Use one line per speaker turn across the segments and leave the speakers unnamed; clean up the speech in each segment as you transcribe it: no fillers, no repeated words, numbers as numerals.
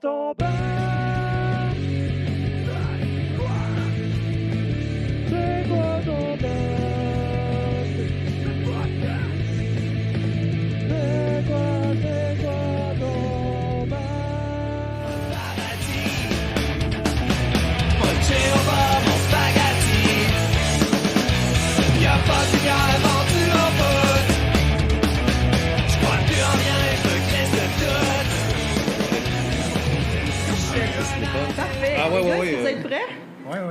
ton band? C'est quoi ton band? C'est quoi ton band?
Punché au bord, mon spaghetti. Y'a pas de gars vendu en foot. J'crois plus en rien, je veux que laisse tout.
Parfait.
Ah, ouais,
Les gars,
ouais,
est-ce que vous
ouais.
êtes prêts?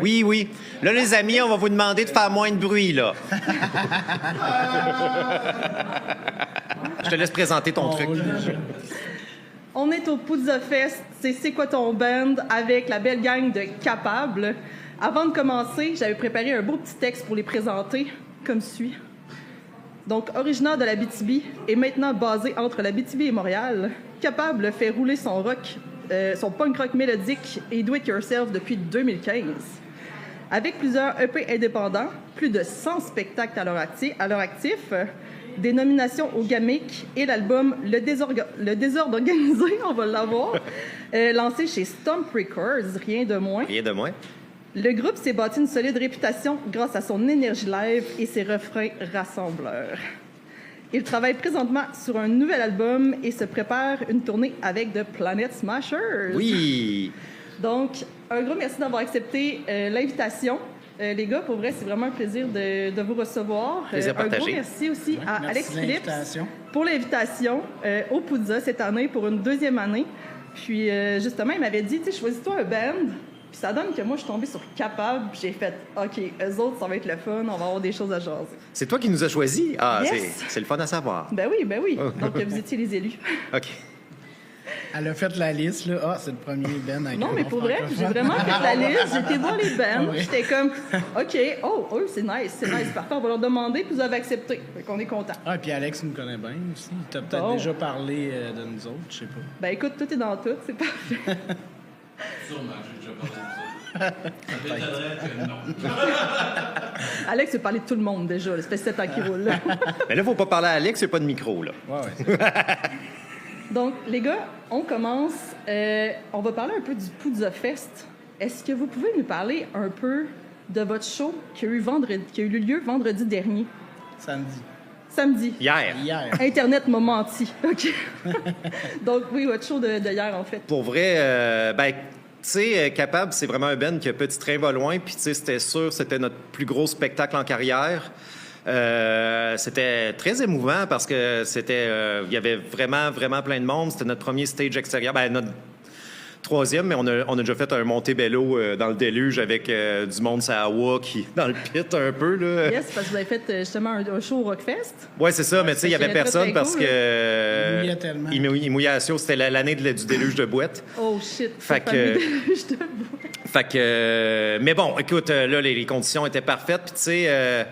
Oui, oui. Là, les amis, on va vous demander de faire moins de bruit, là. Je te laisse présenter ton truc.
On est au Poudza Fest, c'est quoi ton band avec la belle gang de Capables. Avant de commencer, j'avais préparé un beau petit texte pour les présenter, comme suit. Donc, originaire de l'Abitibi et maintenant basé entre l'Abitibi et Montréal, Capable fait rouler son rock, son punk rock mélodique et do-it-yourself depuis 2015. Avec plusieurs EP indépendants, plus de 100 spectacles à leur actif, des nominations au GAMIC et l'album Le désordre organisé, on va l'avoir, lancé chez Stomp Records, rien de moins.
Rien de moins.
Le groupe s'est bâti une solide réputation grâce à son énergie live et ses refrains rassembleurs. Il travaille présentement sur un nouvel album et se prépare une tournée avec The Planet Smashers.
Oui.
Donc, un gros merci d'avoir accepté l'invitation. Les gars, pour vrai, c'est vraiment un plaisir de vous recevoir.
Plaisir
Un gros
partagé.
merci aussi à
merci
Alex
de
Phillips
l'invitation.
pour l'invitation au Poudza cette année pour une deuxième année. Puis, justement, il m'avait dit, tu sais, choisis-toi un band. Puis ça donne que moi, je suis tombée sur Capable. Puis j'ai fait, OK, eux autres, ça va être le fun. On va avoir des choses à jaser.
C'est toi qui nous as choisis? Ah,
Yes.
c'est le fun à savoir.
Ben oui. Donc, vous étiez les élus.
OK.
Elle a fait la liste, là. Ah, c'est le premier Ben avec
Non,
un
mais
nom
pour vrai,
francophone.
j'ai vraiment fait la liste. J'étais voir les bands.
Ouais.
J'étais comme, OK, oh, c'est nice. Parfait, on va leur demander. Puis vous avez accepté. Fait qu'on est content.
Ah, et puis Alex nous connaît bien aussi. T'as peut-être
Bon.
déjà parlé de nous autres, je sais pas.
Ben écoute, tout est dans tout. C'est parfait.
Sûrement, j'ai déjà parlé de ça. Ça m'étonnerait que non.
Alex veut parler de tout le monde déjà. Ça fait 7 ans qu'il roule. là.
Mais là, faut pas parler à Alex, il n'y a pas de micro, là.
Ouais.
Donc, les gars, on commence. On va parler un peu du Poudza Fest. Est-ce que vous pouvez nous parler un peu de votre show qui a eu lieu vendredi dernier? Samedi.
Hier.
Internet m'a menti. OK. Donc, oui, votre show de hier, en fait.
Pour vrai, tu sais, Capable, c'est vraiment un band que Petit Train va loin. Puis, tu sais, c'était sûr, c'était notre plus gros spectacle en carrière. C'était très émouvant parce que il y avait vraiment, vraiment plein de monde. C'était notre premier stage extérieur. Ben, notre troisième, mais on a déjà fait un Montebello dans le déluge avec du monde Sawa qui dans le pit un peu, là.
Yes, parce que vous avez fait justement un show au Rockfest.
Ouais, c'est ça, mais tu sais, il y avait
C'était très,
personne
très
parce
cool,
que...
Il mouillait tellement.
Il mouillait à chaud. C'était l'année du déluge de boîte.
Oh shit.
Fait que... mais bon, écoute, là, les conditions étaient parfaites. Puis, tu sais,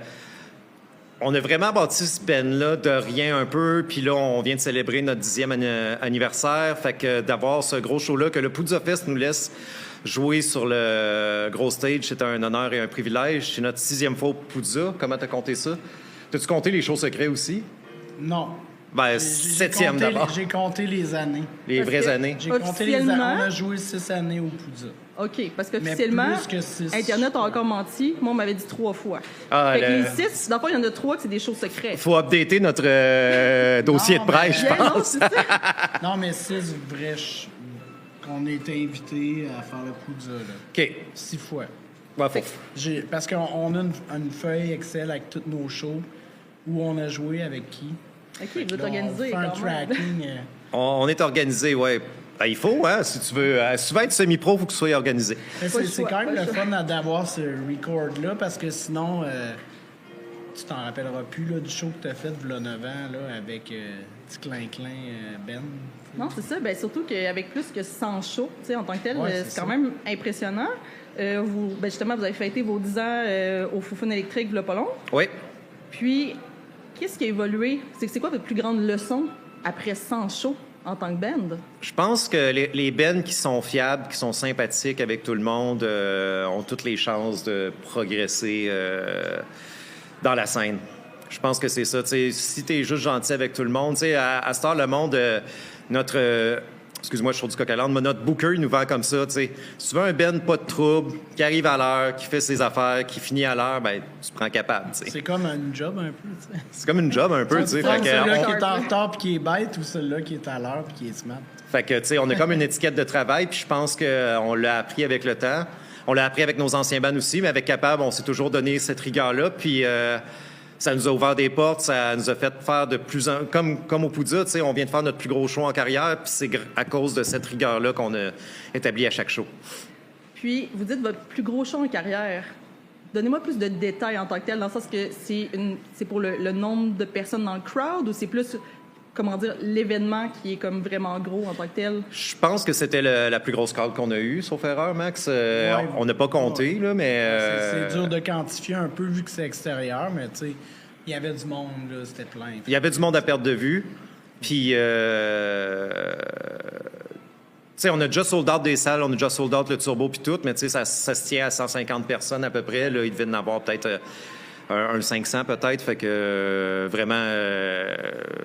on a vraiment bâti ce band-là de rien un peu. Puis là, on vient de célébrer notre 10e anniversaire. Fait que d'avoir ce gros show-là, que le Poudza Fest nous laisse jouer sur le gros stage, c'est un honneur et un privilège. C'est notre 6e fois au Poudza. Comment t'as compté ça? T'as-tu compté les shows secrets aussi?
Non.
Ben,
J'ai
7e
compté-
d'abord.
J'ai compté les années.
Les
Parce
vraies
que-
années.
J'ai compté les années.
Officiellement?
On a joué 6 années au Poudza.
OK, parce
Mais
qu'officiellement,
plus que 6.
Internet a encore menti. Moi, on m'avait dit 3 fois.
Ah,
fait que
le-
les 6, dans le fond, il y en a 3 que c'est des shows secrets.
Faut updater notre dossier
Non,
de presse,
mais-
je
Yeah, non,
pense.
c'est ça.
Non, mais 6 vrais qu'on a été invités à faire le Poudza, là.
OK.
6 fois.
Ouais, faut-
Parce qu'on a une feuille Excel avec tous nos shows où on a joué avec qui.
OK, vous êtes
Là,
organisé
on fait un
quand même.
tracking.
On est organisé, ouais. Ben, il faut, hein, si tu veux. Souvent, être semi-pro, il faut que tu sois organisé.
Mais
Pas le
c'est
choix,
quand
pas
même
le
le
choix.
fun d'avoir ce record-là parce que sinon, tu t'en rappelleras plus là, du show que tu as fait il y a 9 ans là, avec petit clin-clin Ben.
Non, c'est ça. Ben, surtout qu'avec plus que 100 shows, tu sais, en tant que tel,
Ouais,
c'est
c'est
quand
ça.
même impressionnant. Justement, vous avez fêté vos 10 ans au Foufoune électrique, le pas long.
Oui.
Puis, qu'est-ce qui a évolué? C'est quoi votre plus grande leçon après 100 shows en tant que band?
Je pense que les bands qui sont fiables, qui sont sympathiques avec tout le monde, ont toutes les chances de progresser dans la scène. Je pense que c'est ça. T'sais, si tu es juste gentil avec tout le monde, à cette heure, le monde, notre excuse-moi, je suis sur du coq à l'âne, mais notre booker, il nous vend comme ça, tu sais. Si tu veux un band pas de trouble, qui arrive à l'heure, qui fait ses affaires, qui finit à l'heure, ben tu prends capable, tu sais.
C'est comme un job un peu, tu sais.
C'est comme une job un peu, tu sais.
Prends
Fait que,
celui-là qui
on-
est en retard puis qui est bête ou celui-là qui est à l'heure puis qui est smart.
Fait que, tu sais, on a comme une étiquette de travail, puis je pense qu'on l'a appris avec le temps. On l'a appris avec nos anciens bands aussi, mais avec Capable, on s'est toujours donné cette rigueur-là, puis ça nous a ouvert des portes, ça nous a fait faire de plus en... Comme au Poudja, tu sais, on vient de faire notre plus gros show en carrière, puis c'est à cause de cette rigueur-là qu'on a établi à chaque show.
Puis, vous dites votre plus gros show en carrière. Donnez-moi plus de détails en tant que tel, dans le sens que c'est pour le nombre de personnes dans le crowd ou c'est plus, comment dire, l'événement qui est comme vraiment gros en tant que tel?
Je pense que c'était la plus grosse crowd qu'on a eue, sauf erreur, Max.
Ouais.
On n'a pas compté, là, mais...
C'est dur de quantifier un peu vu que c'est extérieur, mais tu sais, il y avait du monde, là, c'était plein.
Il y avait du monde à perte de vue. Puis, tu sais, on a déjà sold out des salles, on a déjà sold out le turbo puis tout, mais tu sais, ça se tient à 150 personnes à peu près. Là, il devait en avoir peut-être un 500 peut-être. Fait que vraiment,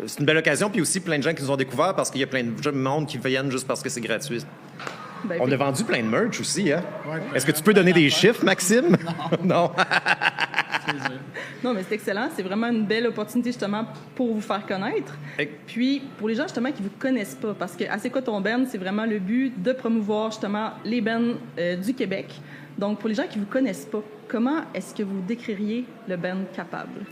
c'est une belle occasion. Puis aussi, plein de gens qui nous ont découvert parce qu'il y a plein de monde qui viennent juste parce que c'est gratuit.
Ben,
On a vendu plein de merch aussi, hein?
Ouais,
Est-ce que tu peux donner des chiffres, Maxime? Non.
Non, mais c'est excellent. C'est vraiment une belle opportunité, justement, pour vous faire connaître. Puis, pour les gens, justement, qui ne vous connaissent pas, parce que C'est quoi ton band, c'est vraiment le but de promouvoir, justement, les bands du Québec. Donc, pour les gens qui ne vous connaissent pas, comment est-ce que vous décririez le band Capable?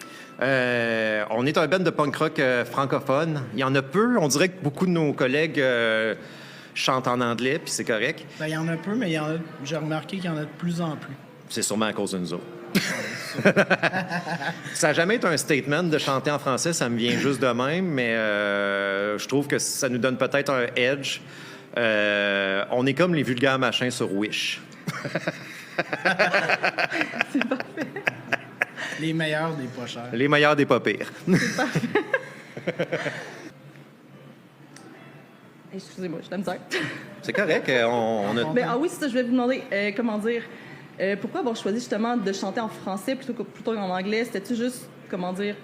On est un band de punk rock francophone. Il y en a peu. On dirait que beaucoup de nos collègues chantent en anglais, puis c'est correct.
Ben, il y en a peu, mais j'ai remarqué qu'il y en a de plus en plus.
C'est sûrement à cause de nous autres. Ça n'a jamais été un statement de chanter en français, ça me vient juste de même, mais je trouve que ça nous donne peut-être un edge. On est comme les vulgaires machins sur Wish.
Les meilleurs des pas chers.
Les meilleurs des pas pires.
Excusez-moi, je suis de la misère.
C'est correct. On a...
Ben, oui, c'est ça, je vais vous demander, comment dire, pourquoi avoir choisi justement de chanter en français plutôt qu'en anglais? C'était-tu juste, comment dire,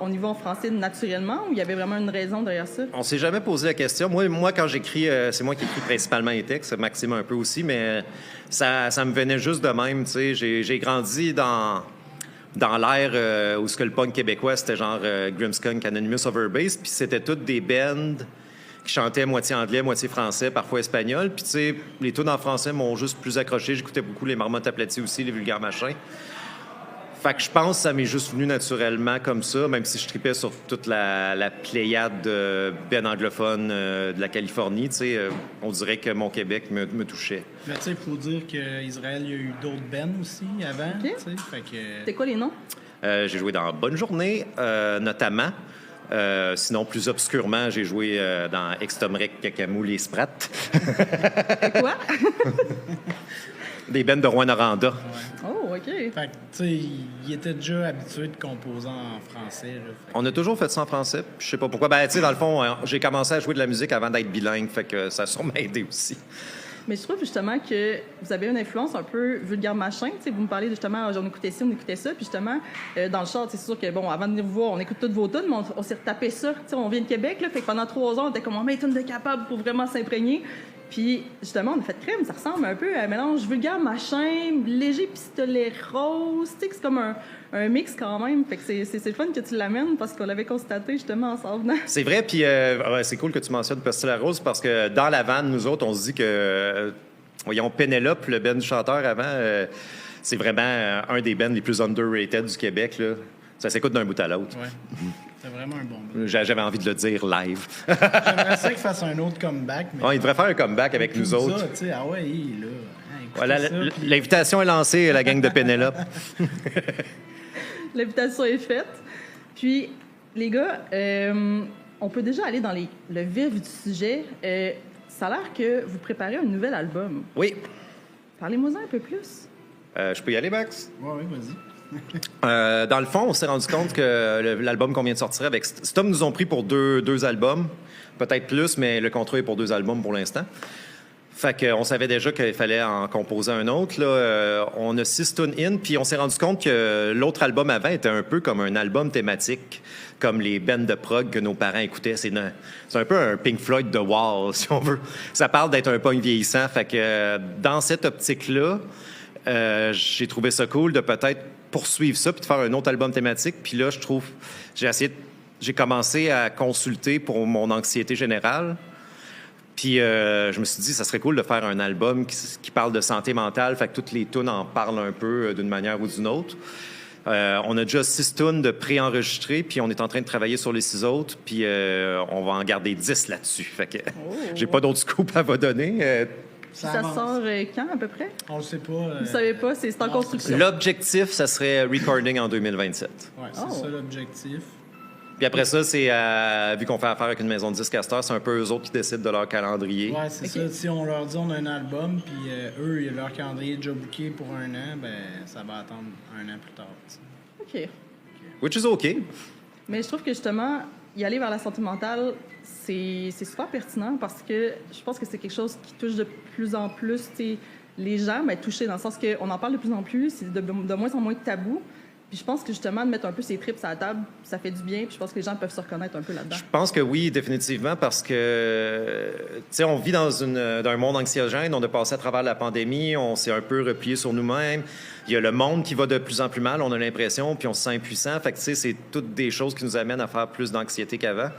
on y va en français naturellement ou il y avait vraiment une raison derrière ça?
On s'est jamais posé la question. Moi quand j'écris, c'est moi qui écris principalement les textes, Maxime un peu aussi, mais ça me venait juste de même. Tu sais, j'ai grandi dans l'ère où ce que le punk québécois, c'était genre Grimmskunk, Anonymous Overbass, puis c'était toutes des bands qui chantaient moitié anglais, moitié français, parfois espagnol. Puis, tu sais, les tunes en français m'ont juste plus accroché. J'écoutais beaucoup les Marmottes aplaties aussi, les vulgaires machins. Fait que je pense que ça m'est juste venu naturellement comme ça, même si je tripais sur toute la pléiade de bands anglophones de la Californie. Tu sais, on dirait que mon Québec me touchait.
Mais tu sais, il faut dire qu'Israël, il y a eu d'autres bands aussi avant.
OK.
Tu sais, fait que...
C'était quoi les noms?
J'ai joué dans Bonne Journée, notamment. Sinon, plus obscurement, j'ai joué dans Extomrec, Cacamou, Les Sprats.
Quoi?
Des bands de Rwanda.
Oh, OK.
Fait que, tu sais, il était déjà habitué de composer en français. Là, fait que-
On a toujours fait ça en français. Je sais pas pourquoi. Ben, tu sais, dans le fond, j'ai commencé à jouer de la musique avant d'être bilingue, fait que ça a sûrement aidé aussi.
Mais je trouve justement que vous avez une influence un peu vulgaire machin. Tu sais, vous me parlez justement, on écoutait ci, on écoutait ça. Puis justement, dans le char, c'est sûr que, bon, avant de venir vous voir, on écoute toutes vos tunes, mais on s'est retapé ça. Tu sais, on vient de Québec, là, fait que pendant 3 ans, on était comme, on met une tune de Capable pour vraiment s'imprégner. Puis justement, on a fait crème, ça ressemble un peu à un mélange vulgaire machin, léger pistolet rose. Tu sais, que c'est comme un mix quand même. Fait que c'est le fun que tu l'amènes parce qu'on l'avait constaté justement en s'en venant.
C'est vrai, puis c'est cool que tu mentionnes Pistolet Rose parce que dans la vanne, nous autres, on se dit que, voyons, Pénélope, le band du chanteur avant, c'est vraiment un des bands les plus underrated du Québec, là. Ça s'écoute d'un bout à l'autre.
Ouais. C'est vraiment un bon band.
J'avais envie de le dire live.
J'aimerais ça qu'il fasse un autre comeback. Mais
Il devrait faire un comeback avec nous autres.
Ça, tu sais, ah ouais, là. Hein, écoutez
Voilà,
ça, puis-
l'invitation est lancée, la gang de Pénélope.
L'invitation est faite. Puis, les gars, on peut déjà aller dans le vif du sujet. Ça a l'air que vous préparez un nouvel album.
Oui.
Parlez-moi un peu plus.
Je peux y aller, Max?
Ouais, vas-y.
Dans le fond, on s'est rendu compte que l'album qu'on vient de sortir avec Stom nous ont pris pour deux albums, peut-être plus, mais le contrat est pour 2 albums pour l'instant. Fait qu'on savait déjà qu'il fallait en composer un autre. Là. On a 6 tunes in, puis on s'est rendu compte que l'autre album avant était un peu comme un album thématique, comme les bands de prog que nos parents écoutaient. C'est un peu un Pink Floyd de Wall, si on veut. Ça parle d'être un punk vieillissant. Fait que dans cette optique-là, j'ai trouvé ça cool de peut-être poursuivre ça puis de faire un autre album thématique. Puis là, je trouve... J'ai commencé à consulter pour mon anxiété générale. Puis je me suis dit, ça serait cool de faire un album qui parle de santé mentale, fait que toutes les tunes en parlent un peu d'une manière ou d'une autre. On a déjà 6 tunes de pré-enregistrées, puis on est en train de travailler sur les 6 autres, puis on va en garder 10 là-dessus. Fait que j'ai pas d'autres scoops à vous donner.
Ça
avance.
sort quand, à peu près?
On le sait pas.
Vous savez pas, c'est en construction.
L'objectif, ça serait recording en 2027.
Ouais, c'est ça l'objectif.
Puis après ça, c'est vu qu'on fait affaire avec une maison de disques à cette heure, c'est un peu eux autres qui décident de leur calendrier.
Ouais, c'est ça. Si on leur dit on a un album, puis eux, leur calendrier est déjà booké pour un an, ben ça va attendre un an plus tard. T'sais.
OK.
Which is OK.
Mais je trouve que justement, y aller vers la santé mentale, c'est super pertinent parce que je pense que c'est quelque chose qui touche de plus en plus les gens, ben, touchés dans le sens qu'on en parle de plus en plus, c'est de moins en moins tabou. Puis je pense que justement, de mettre un peu ses tripes à la table, ça fait du bien. Puis je pense que les gens peuvent se reconnaître un peu là-dedans.
Je pense que oui, définitivement, parce que, tu sais, on vit dans un monde anxiogène. On a passé à travers la pandémie. On s'est un peu replié sur nous-mêmes. Il y a le monde qui va de plus en plus mal, on a l'impression, puis on se sent impuissant. Fait que, tu sais, c'est toutes des choses qui nous amènent à faire plus d'anxiété qu'avant.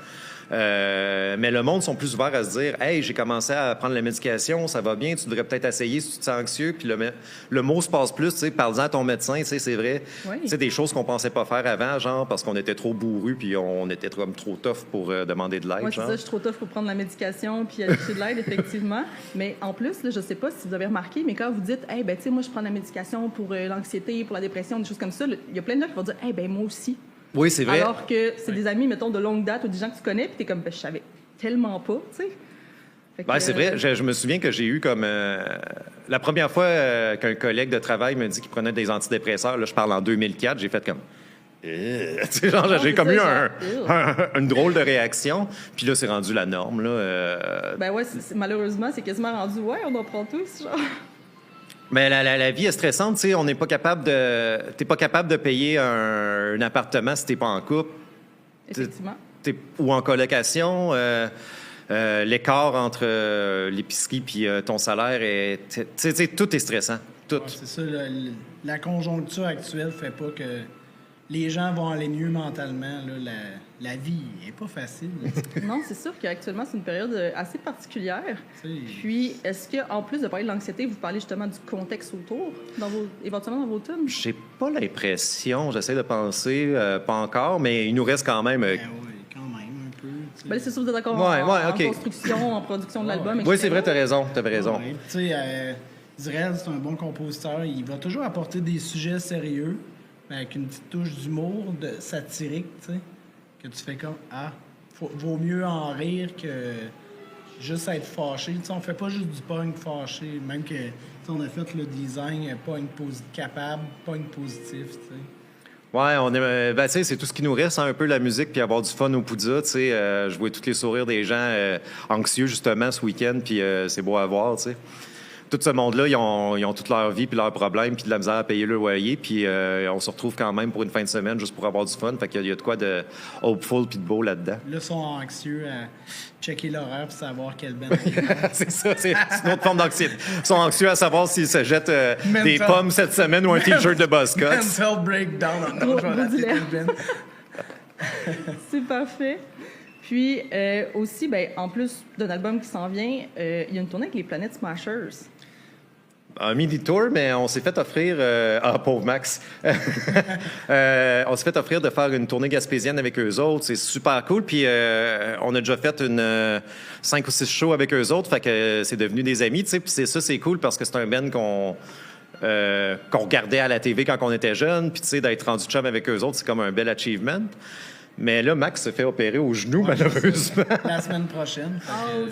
Mais le monde sont plus ouverts à se dire « Hey, j'ai commencé à prendre la médication, ça va bien, tu devrais peut-être essayer si tu te sens anxieux. » Puis le mot se passe plus, tu sais, parle-en à ton médecin, tu sais, c'est vrai.
Oui.
Tu sais, des choses qu'on pensait pas faire avant, genre parce qu'on était trop bourrus puis on était comme trop tough pour demander de l'aide,
Moi, c'est ça, je suis trop tough pour prendre la médication puis aller chercher de l'aide, effectivement. Mais en plus, là, je sais pas si vous avez remarqué, mais quand vous dites « Hey, ben tu sais, moi, je prends la médication pour l'anxiété, pour la dépression, des choses comme ça », il y a plein de gens qui vont dire « Hey, ben moi aussi ».
Oui, c'est vrai.
Alors que c'est des amis, mettons, de longue date ou des gens que tu connais, puis t'es comme, ben, je savais tellement pas, tu sais. Fait que,
Ben, c'est vrai. Je me souviens que j'ai eu comme... la première fois qu'un collègue de travail me dit qu'il prenait des antidépresseurs, là, je parle en 2004, j'ai fait comme... Tu sais, genre, j'ai
c'est
comme
ça,
eu
genre,
une drôle de réaction. Puis là, c'est rendu la norme, là.
Ben ouais, malheureusement, c'est quasiment rendu, ouais, on en prend tous, genre.
Mais la vie est stressante, tu sais. On n'est pas capable de... T'es pas capable de payer un appartement si t'es pas en couple.
Effectivement.
Ou en colocation. L'écart entre l'épicerie puis ton salaire est... Tu sais, tout est stressant. Tout.
Ouais, c'est ça, la conjoncture actuelle fait pas que les gens vont aller mieux mentalement. Là, la vie est pas facile.
Non, c'est sûr qu'actuellement, c'est une période assez particulière.
C'est-
Puis, est-ce qu'en plus de parler de l'anxiété, vous parlez justement du contexte autour, éventuellement dans vos tunes?
J'ai pas l'impression, j'essaie de penser, pas encore, mais il nous reste quand même...
Ben oui, quand même, un peu. tu sais.
Ben, c'est sûr que vous êtes d'accord
Ouais,
en
OK.
construction, en production de l'album,
Oui,
etc.
c'est vrai, t'as raison. T'avais raison.
Ouais, tu sais, Zrel, c'est un bon compositeur. Il va toujours apporter des sujets sérieux, mais avec une petite touche d'humour, satirique, tu sais, que tu fais comme vaut mieux en rire que juste être fâché. Tu sais, on fait pas juste du punk fâché, même que tu sais, on a fait le design punk capable, punk positif, tu sais.
Ouais, on est, ben, tu sais, c'est tout ce qui nous reste, hein, un peu la musique, puis avoir du fun au Poudza. Tu sais, je vois tous les sourires des gens anxieux justement ce week-end, puis c'est beau à voir, tu sais. Tout ce monde-là, ils ont toute leur vie puis leurs problèmes puis de la misère à payer le loyer, puis on se retrouve quand même pour une fin de semaine juste pour avoir du fun. Fait qu'il y a de quoi de hopeful puis de beau là-dedans.
Là, ils sont anxieux à checker l'horaire pour savoir quelle band.
C'est ça, c'est une autre forme d'anxiété. Ils sont anxieux à savoir s'ils se jettent des
Mental.
pommes cette semaine ou un T-shirt de Buzzcocks.
Mental breakdown. Non, je vais rater
dilemme.
quelle band.
C'est parfait. Puis aussi, ben, en plus d'un album qui s'en vient, il y a une tournée avec les Planet Smashers.
Un mini tour, mais on s'est fait offrir... pauvre Max. On s'est fait offrir de faire une tournée gaspésienne avec eux autres. C'est super cool. Puis on a déjà fait 5 ou 6 shows avec eux autres. Fait que c'est devenu des amis, tu sais. Puis c'est cool parce que c'est un band qu'on regardait à la TV quand on était jeune. Puis tu sais, d'être rendu chum avec eux autres, c'est comme un bel achievement. Mais là, Max se fait opérer au genou, malheureusement.
La semaine prochaine.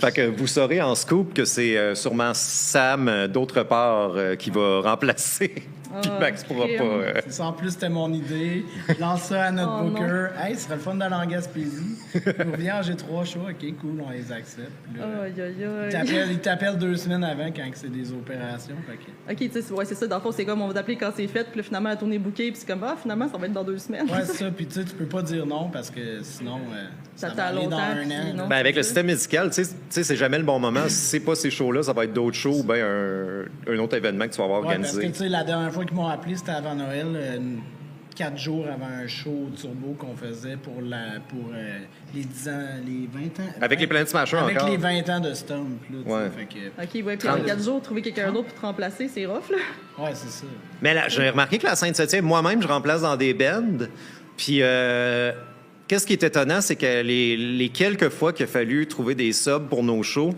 Fait que vous saurez en scoop que c'est sûrement Sam, d'autre part, qui va remplacer. Puis Max pourra
crime.
pas.
C'est ça, en plus, c'était mon idée. Je lance ça à notre
Oh,
booker. Hey, ce serait le fun d'aller en Gaspésie. On revient, j'ai 3 shows. OK, cool, on les accepte. Puis là,
Aïe, aïe, aïe.
ils t'appellent 2 semaines avant quand c'est des opérations. Fait que...
OK, tu sais, ouais, c'est ça. Dans le fond, c'est comme on va t'appeler quand c'est fait, puis là, finalement, la tournée est bookée, puis c'est comme, finalement, ça va être dans 2 semaines.
Ouais, c'est ça. Puis tu sais, tu peux pas dire non parce que sinon, ça
Ça
va
t'a
aller dans
longtemps,
un
puis
an.
non.
Ben, avec le système médical, tu sais, c'est jamais le bon moment. Si c'est pas ces shows-là, ça va être d'autres shows ou bien un autre événement que tu vas avoir
Ouais, parce que
organisé.
tu sais, la dernière fois qu'ils m'ont appelé, c'était avant Noël, 4 jours avant un show turbo qu'on faisait pour les 10 ans, les 20 ans.
Avec les Planet Smashers
avec
encore.
les 20 ans de Stomp. Là, tu sais,
Ouais.
fait que-
OK, ouais, puis en 4 jours, trouver quelqu'un d'autre pour te remplacer, c'est rough, là.
ouais, c'est ça.
Mais là, j'ai remarqué que la Sainte-Septième, moi-même, je remplace dans des bands. Puis, qu'est-ce qui est étonnant, c'est que les quelques fois qu'il a fallu trouver des subs pour nos shows,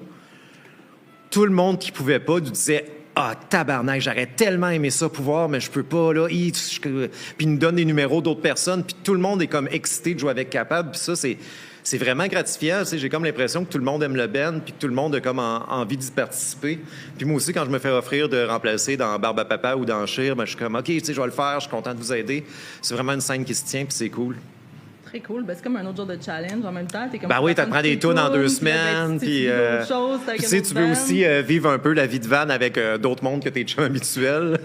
tout le monde qui pouvait pas nous disait ah, tabarnak, j'aurais tellement aimé ça pouvoir, mais je peux pas, là. Puis il nous donne des numéros d'autres personnes, puis tout le monde est comme excité de jouer avec Capable. Puis ça, c'est vraiment gratifiant. Tu sais, j'ai comme l'impression que tout le monde aime le band, puis que tout le monde a comme envie d'y participer. Puis moi aussi, quand je me fais offrir de remplacer dans Barbe à Papa ou dans Chir, ben, je suis comme, OK, tu sais, je vais le faire, je suis content de vous aider. C'est vraiment une scène qui se tient, puis c'est cool.
Très cool. Ben, c'est comme un autre genre de challenge en même temps. T'es comme
Ben oui,
personne
t'apprends des
qui
tunes en 2
tourne, puis là, ben,
semaines,
tu
puis
vis d'autres choses, t'as
puis tu
avec
sais,
un
tu
autre
veux
band.
aussi vivre un peu la vie de van avec d'autres mondes que tes chums habituels.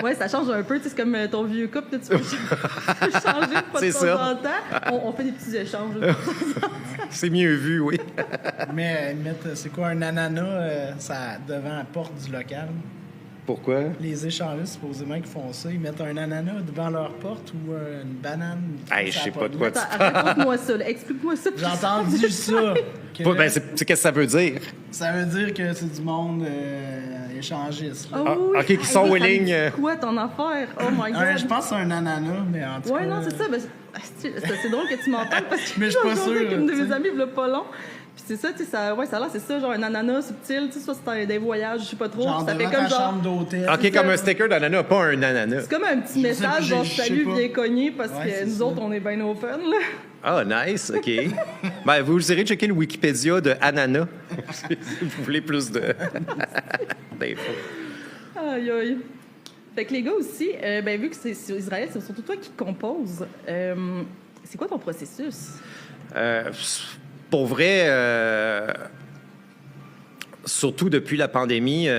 Ouais, ça change un peu. Tu sais, c'est comme ton vieux couple, là, tu peux changer pas de
C'est
temps
ça.
en temps. On fait des petits échanges. là.
C'est mieux vu, oui.
Mais mettre, c'est quoi, un ananas ça, devant la porte du local?
Pourquoi?
Les échangistes, supposément, qui font ça, ils mettent un ananas devant leur porte ou une banane.
Hey, je sais pas de quoi tu
Attends, raconte-moi ça. là. Explique-moi ça.
J'ai entendu ça. que
Ben, c'est qu'est-ce que ça veut dire?
ça veut dire que c'est du monde échangiste. là.
Oh, oui.
OK, qui sont
Hey,
willing,
ça me dit quoi ton affaire? Oh my God.
Je pense que c'est un ananas, mais en tout cas...
Ouais, non, c'est ça. Ben, c'est drôle que tu m'en parles parce que
Mais je suis pas
j'en
sûre,
avec une de
tu
mes
sais.
amies, il pas long. Puis c'est ça, tu sais, ça a l'air, c'est ça, genre un ananas subtil, tu sais, soit c'est des voyages, je sais pas trop.
Genre
puis ça fait
devant
comme
ta
genre.
chambre d'hôtel.
OK, comme un sticker d'ananas, pas un ananas.
C'est comme un petit
Je sais pas,
message, genre
je sais
salut,
pas.
viens cogner, parce
Ouais,
que
c'est
nous
ça.
autres, on est bien open, là.
Ah, nice, OK. Ben, vous irez checker le Wikipédia de ananas si vous voulez plus de d'infos.
Aïe, aïe. Fait que les gars aussi, ben, vu que c'est sur Israël, c'est surtout toi qui composes, c'est quoi ton processus?
Pour vrai, surtout depuis la pandémie, tu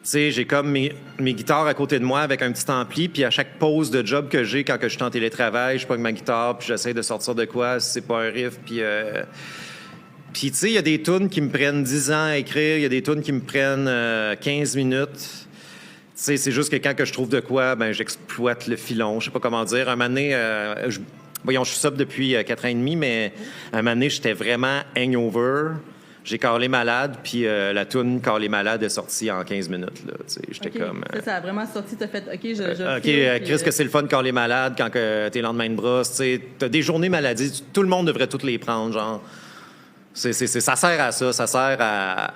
sais, j'ai comme mes guitares à côté de moi avec un petit ampli, puis à chaque pause de job que j'ai, quand que je suis en télétravail, je pogne ma guitare, puis j'essaie de sortir de quoi, si c'est pas un riff, puis... Puis, tu sais, il y a des tunes qui me prennent 10 ans à écrire, il y a des tunes qui me prennent 15 minutes. Tu sais, c'est juste que quand que je trouve de quoi, ben j'exploite le filon, je sais pas comment dire. Un moment donné, voyons, je suis sub depuis 4 ans et demi, mais un moment donné, j'étais vraiment hangover. J'ai Carlé Malade, puis la tune Carlé Malade est sortie en 15 minutes. Là, tu sais, j'étais
Ok.
comme...
Ça a vraiment sorti, t'as fait, OK, je
OK,
file, puis,
Chris, que c'est le fun Carlé Malade quand que t'es lendemain de brosse. Tu sais, t'as des journées maladie, tout le monde devrait toutes les prendre, genre... ça sert à ça. Ça sert à...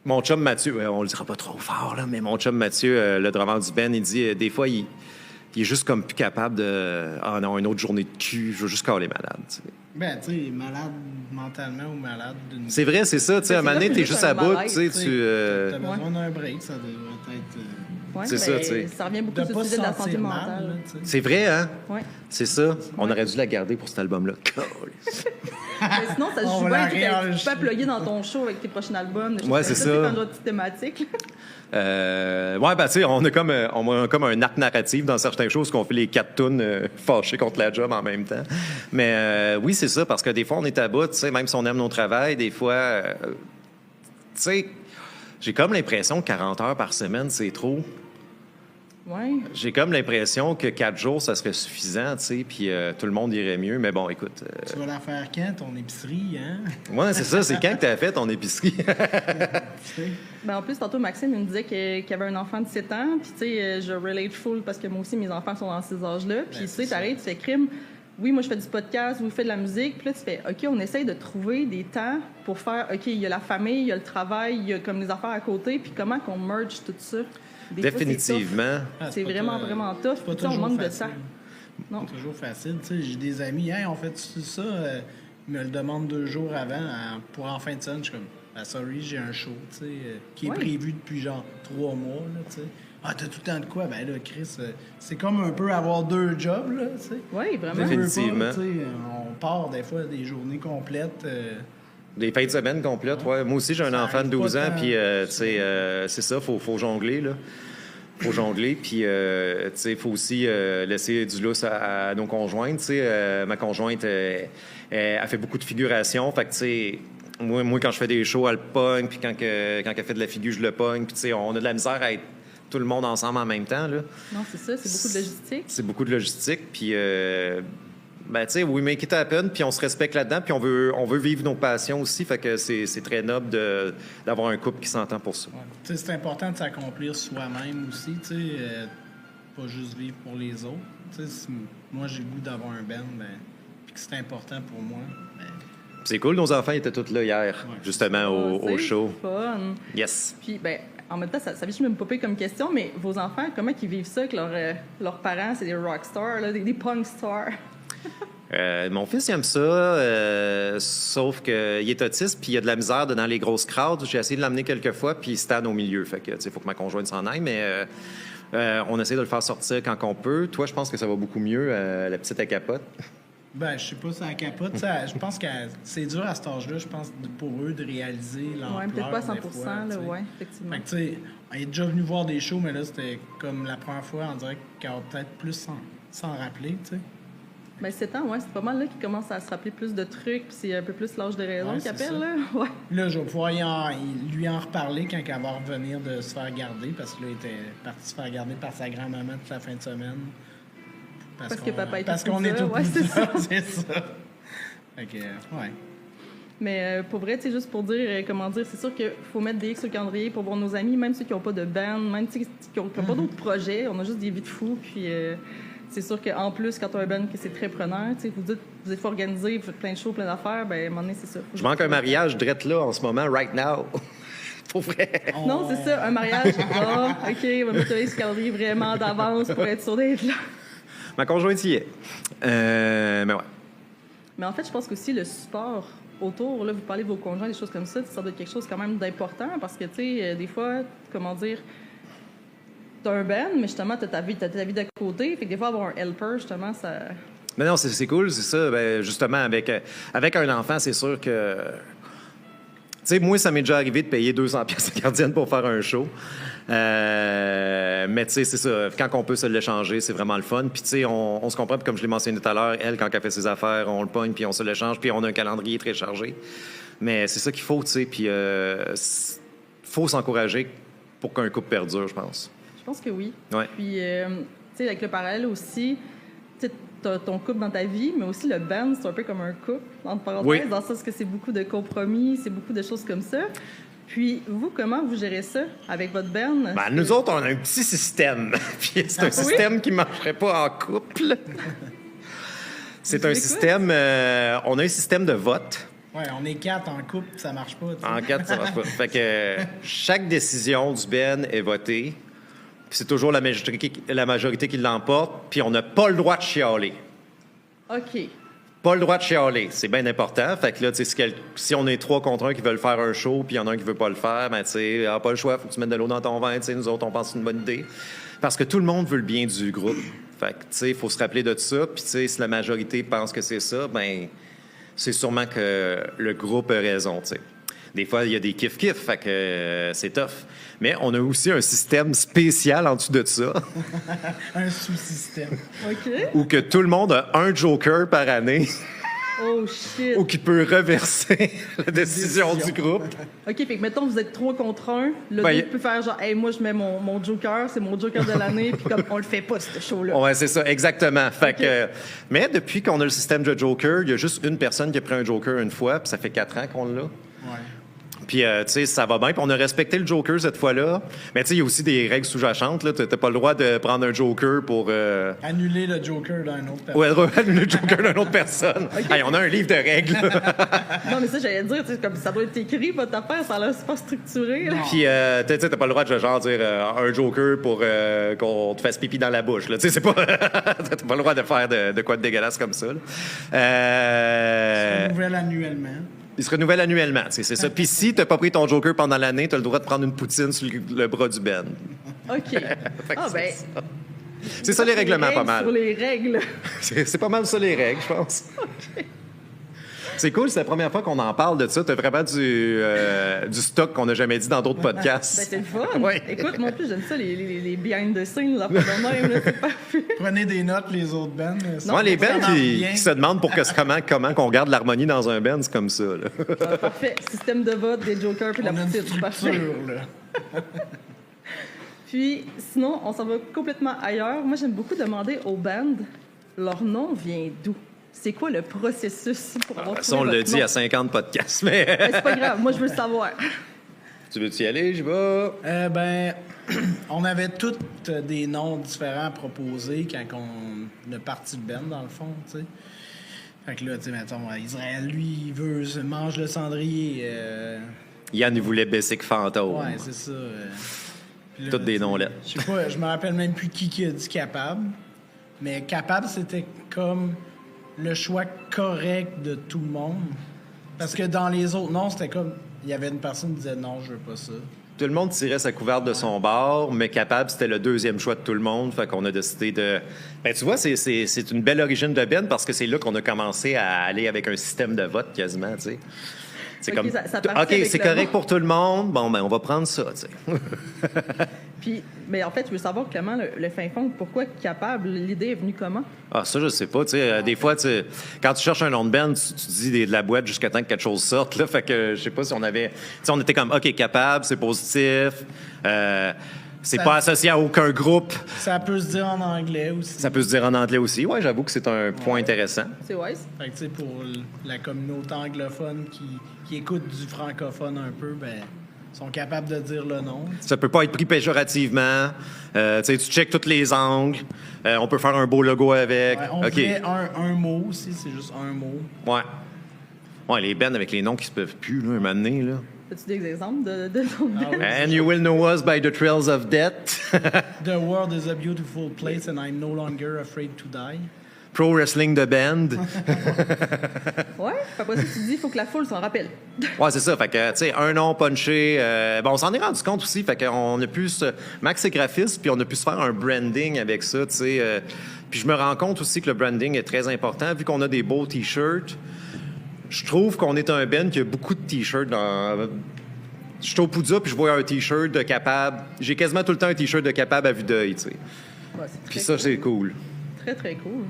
Mon chum Mathieu, on le dira pas trop fort, là, mais mon chum Mathieu, le drummer du band, il dit des fois, il est juste comme plus capable de... Ah non, une autre journée de cul, je veux juste caler malade. Tu sais.
Ben, tu sais, malade mentalement ou malade d'une...
C'est vrai, c'est ça. Tu sais, à un
C'est
moment
là
donné,
que
t'es
c'est
juste
un
à bout. Tu
malaise,
sais,
tu sais.
tu...
T'as besoin d'un break, ça devrait être...
ouais,
c'est ça,
ben,
tu sais.
Ça revient beaucoup
de
sur
pas
le
se
sujet de la santé
sentir mal,
mentale.
là, tu sais.
C'est vrai, hein?
Ouais.
C'est ça. On aurait dû la garder pour cet album-là.
Mais sinon, ça se
On
joue
va la
bien. Tu peux
réenregistrer.
plugger dans ton show avec tes prochains albums. des choses
Ouais,
comme
c'est
ça.
ça.
C'est comme une petite thématique.
Ouais, ben, tu sais, on a comme un arc narratif dans certaines choses qu'on fait les 4 tunes fâchées contre la job en même temps. Mais oui, c'est ça, parce que des fois, on est à bout, tu sais, même si on aime nos travails, des fois, tu sais, j'ai comme l'impression que 40 heures par semaine, c'est trop.
Ouais.
J'ai comme l'impression que 4 jours, ça serait suffisant, tu sais, puis tout le monde irait mieux. Mais bon, écoute.
Tu vas la faire quand, ton épicerie, hein?
Ouais, c'est ça, c'est quand que t'as fait ton épicerie?
Tu sais?
Ben, en plus, tantôt, Maxime il me disait qu'il avait un enfant de 7 ans. Puis, tu sais, je relate full parce que moi aussi, mes enfants sont dans ces âges-là. Puis, tu sais, t'arrives, tu fais crime. Oui, moi, je fais du podcast, vous faites de la musique. Puis là, tu fais, OK, on essaye de trouver des temps pour faire, OK, il y a la famille, il y a le travail, il y a comme les affaires à côté. Puis comment qu'on merge tout ça? Des fois, c'est
Définitivement.
Ah,
C'est
pas
vraiment,
tout-
vraiment tough.
c'est pas
Puis, tu sais, on
toujours
manque de
facile.
temps. Non.
C'est toujours facile. Tu sais, j'ai des amis, hey, on fait ça, ils me le demandent 2 jours avant pour en fin de semaine. Je suis comme, ah, sorry, j'ai un show, tu sais, qui est
Ouais.
prévu depuis genre 3 mois, là, tu sais. Ah, t'as tout le temps de quoi? Ben là, Chris, c'est comme un peu avoir 2 jobs, là, tu sais.
Oui, vraiment.
Veux, veux pas,
Définitivement.
tu sais, on part des fois des journées complètes.
Des fins de semaine complètes, ouais. Moi aussi, j'ai un
Ça
enfant de
arrive
12
pas
ans,
tant.
puis, tu sais, c'est ça, faut jongler, là. Faut jongler, puis, tu sais, il faut aussi laisser du lousse à nos conjointes, tu sais. Ma conjointe, elle fait beaucoup de figuration, fait que, tu sais, moi, quand je fais des shows, elle le pogne, puis quand elle fait de la figure, je le pogne, puis, tu sais, on a de la misère à être tout le monde ensemble en même temps, là.
Non, c'est ça, c'est beaucoup de logistique.
C'est beaucoup de logistique, puis... ben, tu sais, we make it happen, puis on se respecte là-dedans, puis on veut vivre nos passions aussi, fait que c'est très noble d'avoir un couple qui s'entend pour ça.
Ouais. Tu sais, c'est important de s'accomplir soi-même aussi, tu sais, pas juste vivre pour les autres. Tu sais, si moi j'ai le goût d'avoir un band, ben, puis que c'est important pour moi, ben,
C'est cool, nos enfants étaient tous là hier,
Ouais.
justement, au
C'est
show.
fun.
Yes.
Puis, ben, en même temps, ça vient juste me popper comme question, mais vos enfants, comment ils vivent ça que leurs parents, c'est des rockstars, là, des punk stars?
Mon fils, il aime ça, sauf qu'il est autiste, puis il a de la misère dans les grosses crowds. J'ai essayé de l'amener quelques fois, puis il stand au milieu. Fait que, tu sais, il faut que ma conjointe s'en aille, mais on essaie de le faire sortir quand on peut. Toi, je pense que ça va beaucoup mieux. La petite, elle capote.
ben, je sais pas si ça capote. Ça, je pense que c'est dur à cet âge-là, je pense, pour eux de réaliser l'ampleur.
Ouais, peut-être pas à 100
des fois,
là,
tu sais.
ouais, effectivement.
Fait que, tu sais, elle est déjà venue voir des shows, mais là, c'était comme la première fois, on dirait qu'elle va peut-être plus s'en rappeler, tu sais.
Ben, 7 ans, ouais, c'est pas mal là qu'ils commencent à se rappeler plus de trucs, puis c'est un peu plus l'âge de raison
Ouais,
qu'ils
c'est
appellent,
ça.
là. Ouais.
Là, je vais pouvoir lui en reparler quand elle va revenir de se faire garder, parce que là, il était parti se faire garder par sa grand-maman toute la fin de semaine.
Parce que papa est
Parce
tout
qu'on est
ça,
tout
ouais, c'est ça.
c'est ça. Fait que, ouais.
Mais pour vrai, tu sais, juste pour dire, comment dire, c'est sûr qu'il faut mettre des X sur le calendrier pour voir nos amis, même ceux qui n'ont pas de band, même ceux qui n'ont pas d'autres projets. On a juste des vies de fous, puis c'est sûr qu'en plus, quand tu as un band, que c'est très preneur, tu sais, vous êtes organisé, vous faites plein de shows, plein d'affaires, ben à un moment donné, c'est ça.
Je manque un mariage drette là, en ce moment, right now. Pour vrai.
Non, c'est ça, un mariage. Ah, OK, on va mettre un X sur le calendrier vraiment d'avance pour être sûr d'être là.
Ma conjointe y est. Mais ouais.
Mais en fait, je pense qu'aussi le support autour, là, vous parlez de vos conjoints, des choses comme ça doit être quelque chose quand même d'important parce que, tu sais, des fois, comment dire, t'as un band, mais justement, t'as ta vie d'à côté. Fait que des fois, avoir un helper, justement, ça...
Mais non, c'est cool, c'est ça. Ben, justement, avec un enfant, c'est sûr que... Tu sais, moi, ça m'est déjà arrivé de payer 200 pièces à gardienne pour faire un show. Mais tu sais, c'est ça. Quand on peut se l'échanger, c'est vraiment le fun. Puis tu sais, on se comprend. Puis comme je l'ai mentionné tout à l'heure, elle, quand elle fait ses affaires, on le pogne, puis on se l'échange, puis on a un calendrier très chargé. Mais c'est ça qu'il faut, tu sais. Puis faut s'encourager pour qu'un couple perdure, je pense.
Je pense que oui.
Ouais.
Puis, tu sais, avec le parallèle aussi, tu sais, t'as ton couple dans ta vie, mais aussi le band, c'est un peu comme un couple, entre parenthèses,
Oui.
dans le sens que c'est beaucoup de compromis, c'est beaucoup de choses comme ça. Puis, vous, comment vous gérez ça avec votre band?
Ben, nous autres, on a un petit système. Puis c'est un système qui ne marcherait pas en couple. C'est un
écoute?
système... on a un système de vote.
Ouais, on est 4 en couple, ça marche pas, tu sais.
En 4, ça marche pas. Fait que chaque décision du Ben est votée. Puis c'est toujours la majorité qui l'emporte. Puis on n'a pas le droit de chialer.
OK.
Pas le droit de chialer. C'est bien important. Fait que là, tu sais, si on est 3 contre 1 qui veulent faire un show, puis il y en a un qui veut pas le faire, ben, tu sais, pas le choix, faut que tu mettes de l'eau dans ton vin. Tu sais, nous autres, on pense que c'est une bonne idée. Parce que tout le monde veut le bien du groupe. Fait que, tu sais, il faut se rappeler de ça. Puis, tu sais, si la majorité pense que c'est ça, ben, c'est sûrement que le groupe a raison, tu sais. Des fois, il y a des kiff-kiff, fait que c'est tough. Mais on a aussi un système spécial en dessous de ça,
Un sous-système.
OK.
où que tout le monde a un joker par année,
Oh, shit.
ou qui peut reverser la décision du groupe.
OK, fait que mettons, vous êtes 3 contre 1. Le
Ben,
groupe peut faire genre, hey, moi, je mets mon joker, c'est mon joker de l'année, puis comme on le fait pas, ce show-là.
Ouais, c'est ça, exactement. Fait que, mais depuis qu'on a le système de joker, il y a juste une personne qui a pris un joker une fois, puis ça fait 4 ans qu'on l'a.
Ouais.
Puis, tu sais, ça va bien. Puis, on a respecté le Joker cette fois-là. Mais, tu sais, il y a aussi des règles sous-jacentes. Tu n'as pas le droit de prendre un Joker pour...
Annuler le Joker d'un autre personne.
Ouais, le Joker d'une autre personne. Hey, on a un livre de règles.
Non, mais ça, j'allais dire, tu sais, comme ça doit être écrit, votre affaire, ça a l'air super structuré. Là.
Puis, tu sais, t'as pas le droit de genre dire un Joker pour qu'on te fasse pipi dans la bouche. Tu sais, c'est pas... t'as pas le droit de faire de quoi de dégueulasse comme ça.
Nouvelle annuellement.
Il se renouvelle annuellement, c'est ça. Puis si t'as pas pris ton Joker pendant l'année, t'as le droit de prendre une poutine sur le bras du Ben.
OK. Ah, ben.
C'est ça les règlements, pas
Sur
mal.
les règles.
C'est pas mal ça les règles, je pense. C'est cool, c'est la première fois qu'on en parle de ça. T'as vraiment du stock qu'on n'a jamais dit dans d'autres podcasts.
Ben, c'est le fun.
Ouais.
Écoute, moi plus, j'aime ça, les behind the scenes, là, de même, là, c'est parfait.
Prenez des notes, les autres bands.
Ouais, les bands
bands
qui se demandent comment qu'on garde l'harmonie dans un band, c'est comme ça. Là.
Ah, parfait. Système de vote, des jokers, puis la
On a une
petite, c'est parfait.
structure, là.
Puis, sinon, on s'en va complètement ailleurs. Moi, j'aime beaucoup demander aux bands, leur nom vient d'où? C'est quoi le processus pour avoir
Ça, on
trouvé
l'a
votre
dit
nom?
à 50 podcasts, mais...
Ben, c'est pas grave, moi, je veux le savoir.
Tu veux-tu y aller? Je vais.
Ben, on avait tous des noms différents à proposer quand on a parti le band, dans le fond, tu sais. Fait que là, tu sais, mettons, Israël, lui, il veut mange le cendrier.
Yann, il voulait Bessic Fantôme.
Ouais, c'est ça. Puis là,
Toutes des
tu sais,
noms là.
Je sais pas, je me rappelle même plus qui a dit capable. Mais capable, c'était comme le choix correct de tout le monde. Parce que dans les autres noms, c'était comme... Il y avait une personne qui disait non, je veux pas ça.
Tout le monde tirait sa couverte de son bord, mais Capable, c'était le deuxième choix de tout le monde. Fait qu'on a décidé de... Ben, tu vois, c'est une belle origine de Ben parce que c'est là qu'on a commencé à aller avec un système de vote quasiment, tu sais. C'est
Ok,
comme...
ça partit
OK,
avec
c'est
le
correct
nom.
pour tout le monde. Bon, ben, on va prendre ça, tu sais.
Puis, mais en fait, je veux savoir comment le fin fond, pourquoi capable, l'idée est venue comment?
Ah, ça, je sais pas. Tu sais, des fois, quand tu cherches un nom de band, tu dis de la boîte jusqu'à temps que quelque chose sorte. Là, fait que je sais pas si on avait. Tu sais, on était comme, OK, capable, c'est positif. C'est
Ça-
pas associé à aucun groupe.
Ça peut se dire en anglais aussi.
Ça peut se dire en anglais aussi. Ouais, j'avoue que c'est un point intéressant.
C'est wise.
Fait que, tu sais, pour la communauté anglophone qui écoute du francophone un peu, ben, sont capables de dire le nom.
Ça peut pas être pris péjorativement. Tu sais, tu checkes tous les angles. On peut faire un beau logo avec.
Ouais, on
OK.
fait un mot aussi, c'est juste un mot.
Ouais. Ouais, les bands avec les noms qui se peuvent plus, là, un moment donné, là.
As-tu des exemples de ton
Ah oui.
And you will know us by the trails of death.
The world is a beautiful place and I'm no longer afraid to die.
Pro Wrestling The Band.
Ouais, puis après ça, tu te dis, il faut que la foule s'en rappelle.
Ouais, c'est ça. Fait que, tu sais, un nom punché. Bon, on s'en est rendu compte aussi. Fait qu'on a pu Max est graphiste, puis on a pu se faire un branding avec ça, tu sais. Puis je me rends compte aussi que le branding est très important. Vu qu'on a des beaux T-shirts, je trouve qu'on est un band qui a beaucoup de T-shirts dans... Je suis au Poudza, puis je vois un T-shirt de Capable. J'ai quasiment tout le temps un T-shirt de Capable à vue d'œil, tu sais.
Ouais, c'est
Puis
très
ça,
cool.
c'est cool.
Très, très cool.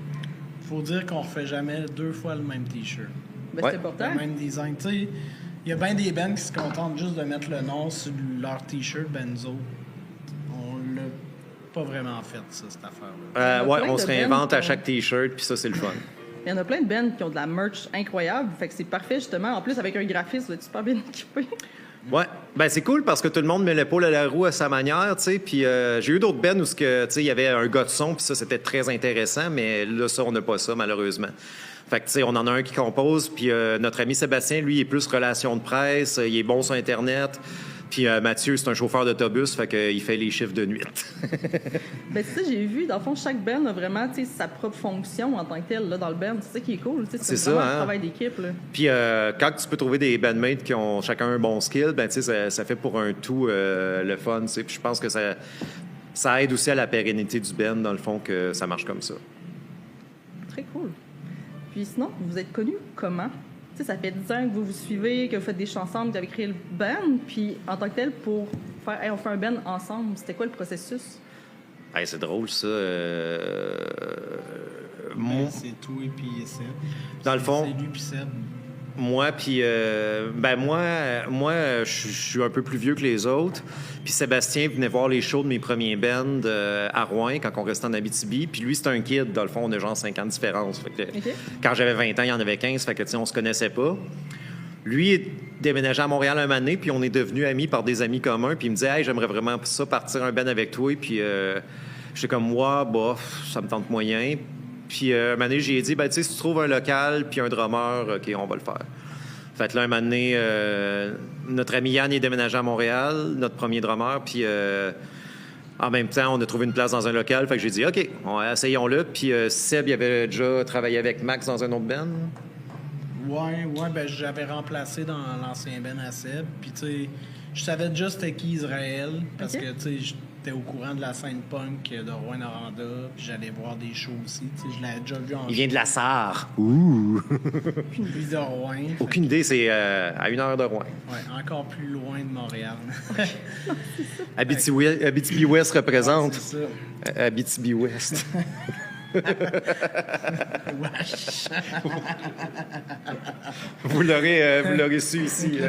Faut dire qu'on refait jamais 2 fois le même t-shirt.
Ben,
Ouais.
c'est important.
Le même design. Tu sais, il y a bien des bands qui se contentent juste de mettre le nom sur leur t-shirt Benzo. On l'a pas vraiment fait, ça, cette affaire-là.
Il y a
Ouais,
plein
on
de
se
bands
réinvente à
qui ont-
chaque T-shirt, puis ça, c'est le fun.
Il y en a plein de bands qui ont de la merch incroyable. Fait que c'est parfait, justement. En plus, avec un graphiste, vous êtes super bien équipé.
Ouais, ben c'est cool parce que tout le monde met l'épaule à la roue à sa manière, tu sais. Puis j'ai eu d'autres bands où tu sais, il y avait un gars de son, puis ça c'était très intéressant, mais là ça on n'a pas ça malheureusement. Fait que tu sais, on en a un qui compose, puis notre ami Sébastien, lui, il est plus relations de presse, il est bon sur Internet. Puis Mathieu, c'est un chauffeur d'autobus, fait qu'il fait les chiffres de nuit.
Ben, c'est ça, j'ai vu. Dans le fond, chaque band a vraiment tu sais, sa propre fonction en tant que telle là, dans le band. C'est ça qui est cool. Tu sais,
C'est
vraiment
ça,
un
hein?
travail d'équipe. Là.
Puis quand tu peux trouver des bandmates qui ont chacun un bon skill, ben tu sais, ça fait pour un tout le fun, tu sais. Puis je pense que ça aide aussi à la pérennité du band, dans le fond, que ça marche comme ça.
Très cool. Puis sinon, vous êtes connus comment? Tu sais, ça fait 10 ans que vous vous suivez, que vous faites des chansons ensemble, que vous avez créé le band. Puis en tant que tel, pour faire hey, on fait un band ensemble, c'était quoi le processus?
Hey, c'est drôle, ça.
Ben, c'est toi et puis Seb.
Dans le fond-
C'est lui puis Seb.
Moi, puis moi, je suis un peu plus vieux que les autres. Puis Sébastien venait voir les shows de mes premiers bands à Rouen quand on restait en Abitibi. Puis lui, c'est un kid. Dans le fond, on a genre 5 ans de différence. Fait que,
OK.
quand j'avais 20 ans, il y en avait 15. Fait que, tu sais, on se connaissait pas. Lui est déménagé à Montréal un moment donné, puis on est devenus amis par des amis communs. Puis il me disait, hey, j'aimerais vraiment ça partir un band avec toi. Puis j'étais comme, moi, bof, ça me tente moyen. Puis un moment donné, j'ai dit, ben, tu sais, si tu trouves un local puis un drummer, OK, on va le faire. Fait que là, un moment donné, notre ami Yann est déménagé à Montréal, notre premier drummer, puis en même temps, on a trouvé une place dans un local. Fait que j'ai dit, OK, essayons-le. Puis Seb, il avait déjà travaillé avec Max dans un autre band.
Ouais, ben j'avais remplacé dans l'ancien Ben à Seb. Puis tu sais, je savais déjà c'était qui Israël. Parce
Ok.
que tu sais, j'étais au courant de la scène punk de Rouyn-Noranda, puis j'allais voir des shows aussi. Tu sais, je l'avais déjà vu en
Il vient de la Sarre. Ouh!
Puis de Rouen.
Aucune idée, c'est à 1 heure de Rouen.
Ouais, encore plus loin de Montréal.
Abitibi-Ouest représente.
C'est ça.
Abitibi-Ouest.
Wesh.
Vous l'aurez su ici.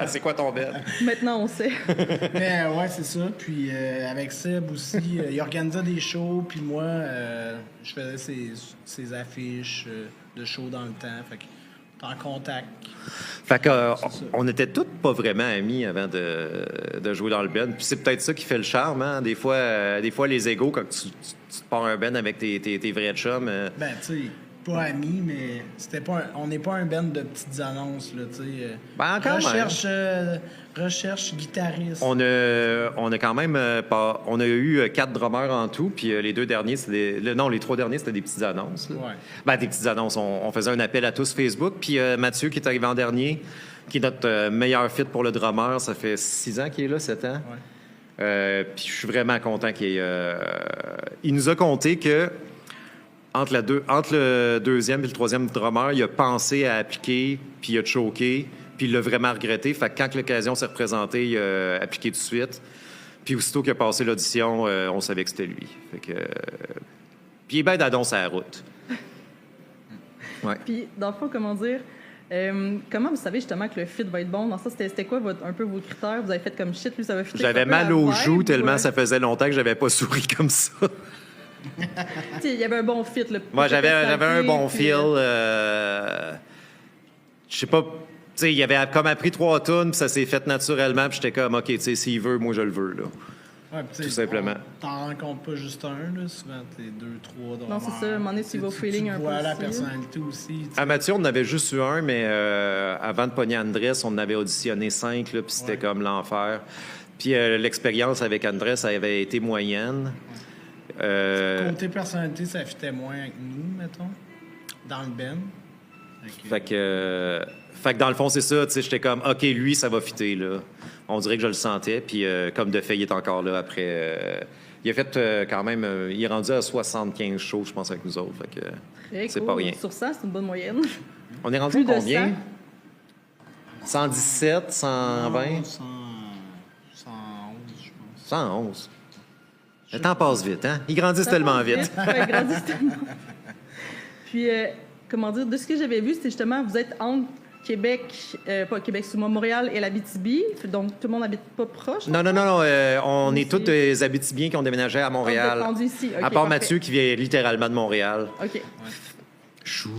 C'est quoi ton bed?
Maintenant, on sait.
Mais ouais, c'est ça. Puis avec Seb aussi, il organisait des shows, puis moi, je faisais ses affiches de shows dans le temps. Fait que t'es en contact.
Fait que,
C'est ça.
on était tous pas vraiment amis avant de jouer dans le band. Puis c'est peut-être ça qui fait le charme. Hein? Des fois, les égos, quand tu te pars un band avec tes vrais chums.
Ben, tu sais, pas amis, mais c'était pas on n'est pas un band de petites annonces, là, tu sais.
Ben, quand même.
Recherche guitariste.
On a quand même on a eu 4 drummers en tout, puis les 2 derniers, les 3 derniers, c'était des petites annonces. Là.
Ouais.
Ben, des petites annonces. On faisait un appel à tous Facebook, puis Mathieu, qui est arrivé en dernier, qui est notre meilleur fit pour le drummer, ça fait 6 ans qu'il est là, 7 ans.
Ouais.
Puis je suis vraiment content qu'il il nous a compté que entre le deuxième et le troisième drummer, il a pensé à appliquer, puis il a choqué, puis il l'a vraiment regretté. Fait que quand l'occasion s'est représentée, il a appliqué tout de suite. Puis aussitôt qu'il a passé l'audition, on savait que c'était lui. Fait que... Puis il est bien d'annonce à la route. Ouais.
Puis, dans le fond, comment dire, comment vous savez justement que le fit va être bon? Dans ça, c'était quoi un peu vos critères? Vous avez fait comme shit, lui, ça va fitter.
J'avais
un peu
mal
la
aux
vibe,
joues tellement
ouais.
ça faisait longtemps que j'avais pas souri comme ça.
Tu sais, il y avait un bon fit. Là,
Moi, j'avais un bon
puis,
feel. Je sais pas. Tu sais, il avait comme appris 3 tonnes, puis ça s'est fait naturellement, puis j'étais comme, OK, tu sais, s'il veut, moi, je le veux, là.
Ouais, puis, tu sais,
Tout simplement.
T'en rencontres pas juste un, là. Souvent, t'es 2, 3 drummers.
Non, c'est ça. À un moment donné, tu vas au feeling un peu
vois la
aussi,
personnalité aussi. tu sais.
À Mathieu, on en avait juste eu un, mais avant de pogner Andrés, on en avait auditionné 5, là, puis c'était
Ouais.
comme l'enfer. Puis l'expérience avec Andrés, ça avait été moyenne.
Côté personnalité, ça fitait moins avec nous, mettons, dans le band.
Fait que dans le fond, c'est ça, tu sais, j'étais comme, OK, lui, ça va fitter, là. On dirait que je le sentais, puis comme de fait, il est encore là après. Il a fait quand même, il est rendu à 75 shows, je pense, avec nous autres, fait que
Très
c'est
cool.
pas rien.
Sur 100, c'est une bonne moyenne.
On est rendu
Plus
à
de
combien?
100?
117, 120?
111, je pense.
111. Le temps passe vite, hein? Ils grandissent tellement vite.
Ouais, ils grandissent tellement. Puis, comment dire, de ce que j'avais vu, c'était justement, vous êtes entre Québec, pas Québec, excuse-moi, Montréal et l'Abitibi. Donc, tout le monde n'habite pas proche.
Non, on est
Ici.
tous des Abitibiens qui ont déménagé à
Ah, vous
Montréal.
êtes rendus ici. Ok,
À part
parfait.
Mathieu qui vient littéralement de Montréal.
OK.
Chou.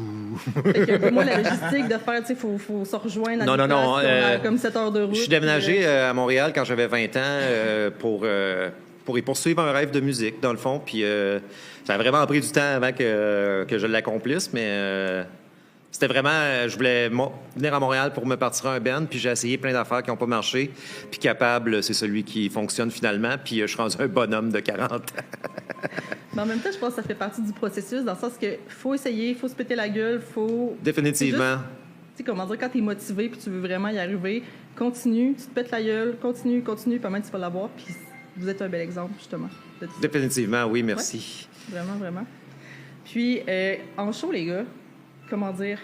Fait que, moi, la logistique de faire, tu sais, faut se rejoindre à
Non,
des
non, non,
places, comme 7 heures de route.
Je suis déménagé à Montréal quand j'avais 20 ans pour y poursuivre un rêve de musique, dans le fond. Puis ça a vraiment pris du temps avant que je l'accomplisse, mais c'était vraiment... Je voulais venir à Montréal pour me partir à un band, puis j'ai essayé plein d'affaires qui n'ont pas marché. Puis Capable, c'est celui qui fonctionne finalement, puis je suis rendu un bonhomme de 40 ans.
Mais en même temps, je pense que ça fait partie du processus, dans le sens que faut essayer, faut se péter la gueule, faut...
Définitivement.
Tu sais, comment dire, quand t'es motivé puis tu veux vraiment y arriver, continue, tu te pètes la gueule, continue, puis à un moment, tu vas l'avoir, puis vous êtes un bel exemple, justement. de tout ça.
Définitivement, oui, merci.
Vraiment, vraiment. Puis, en show, les gars, comment dire,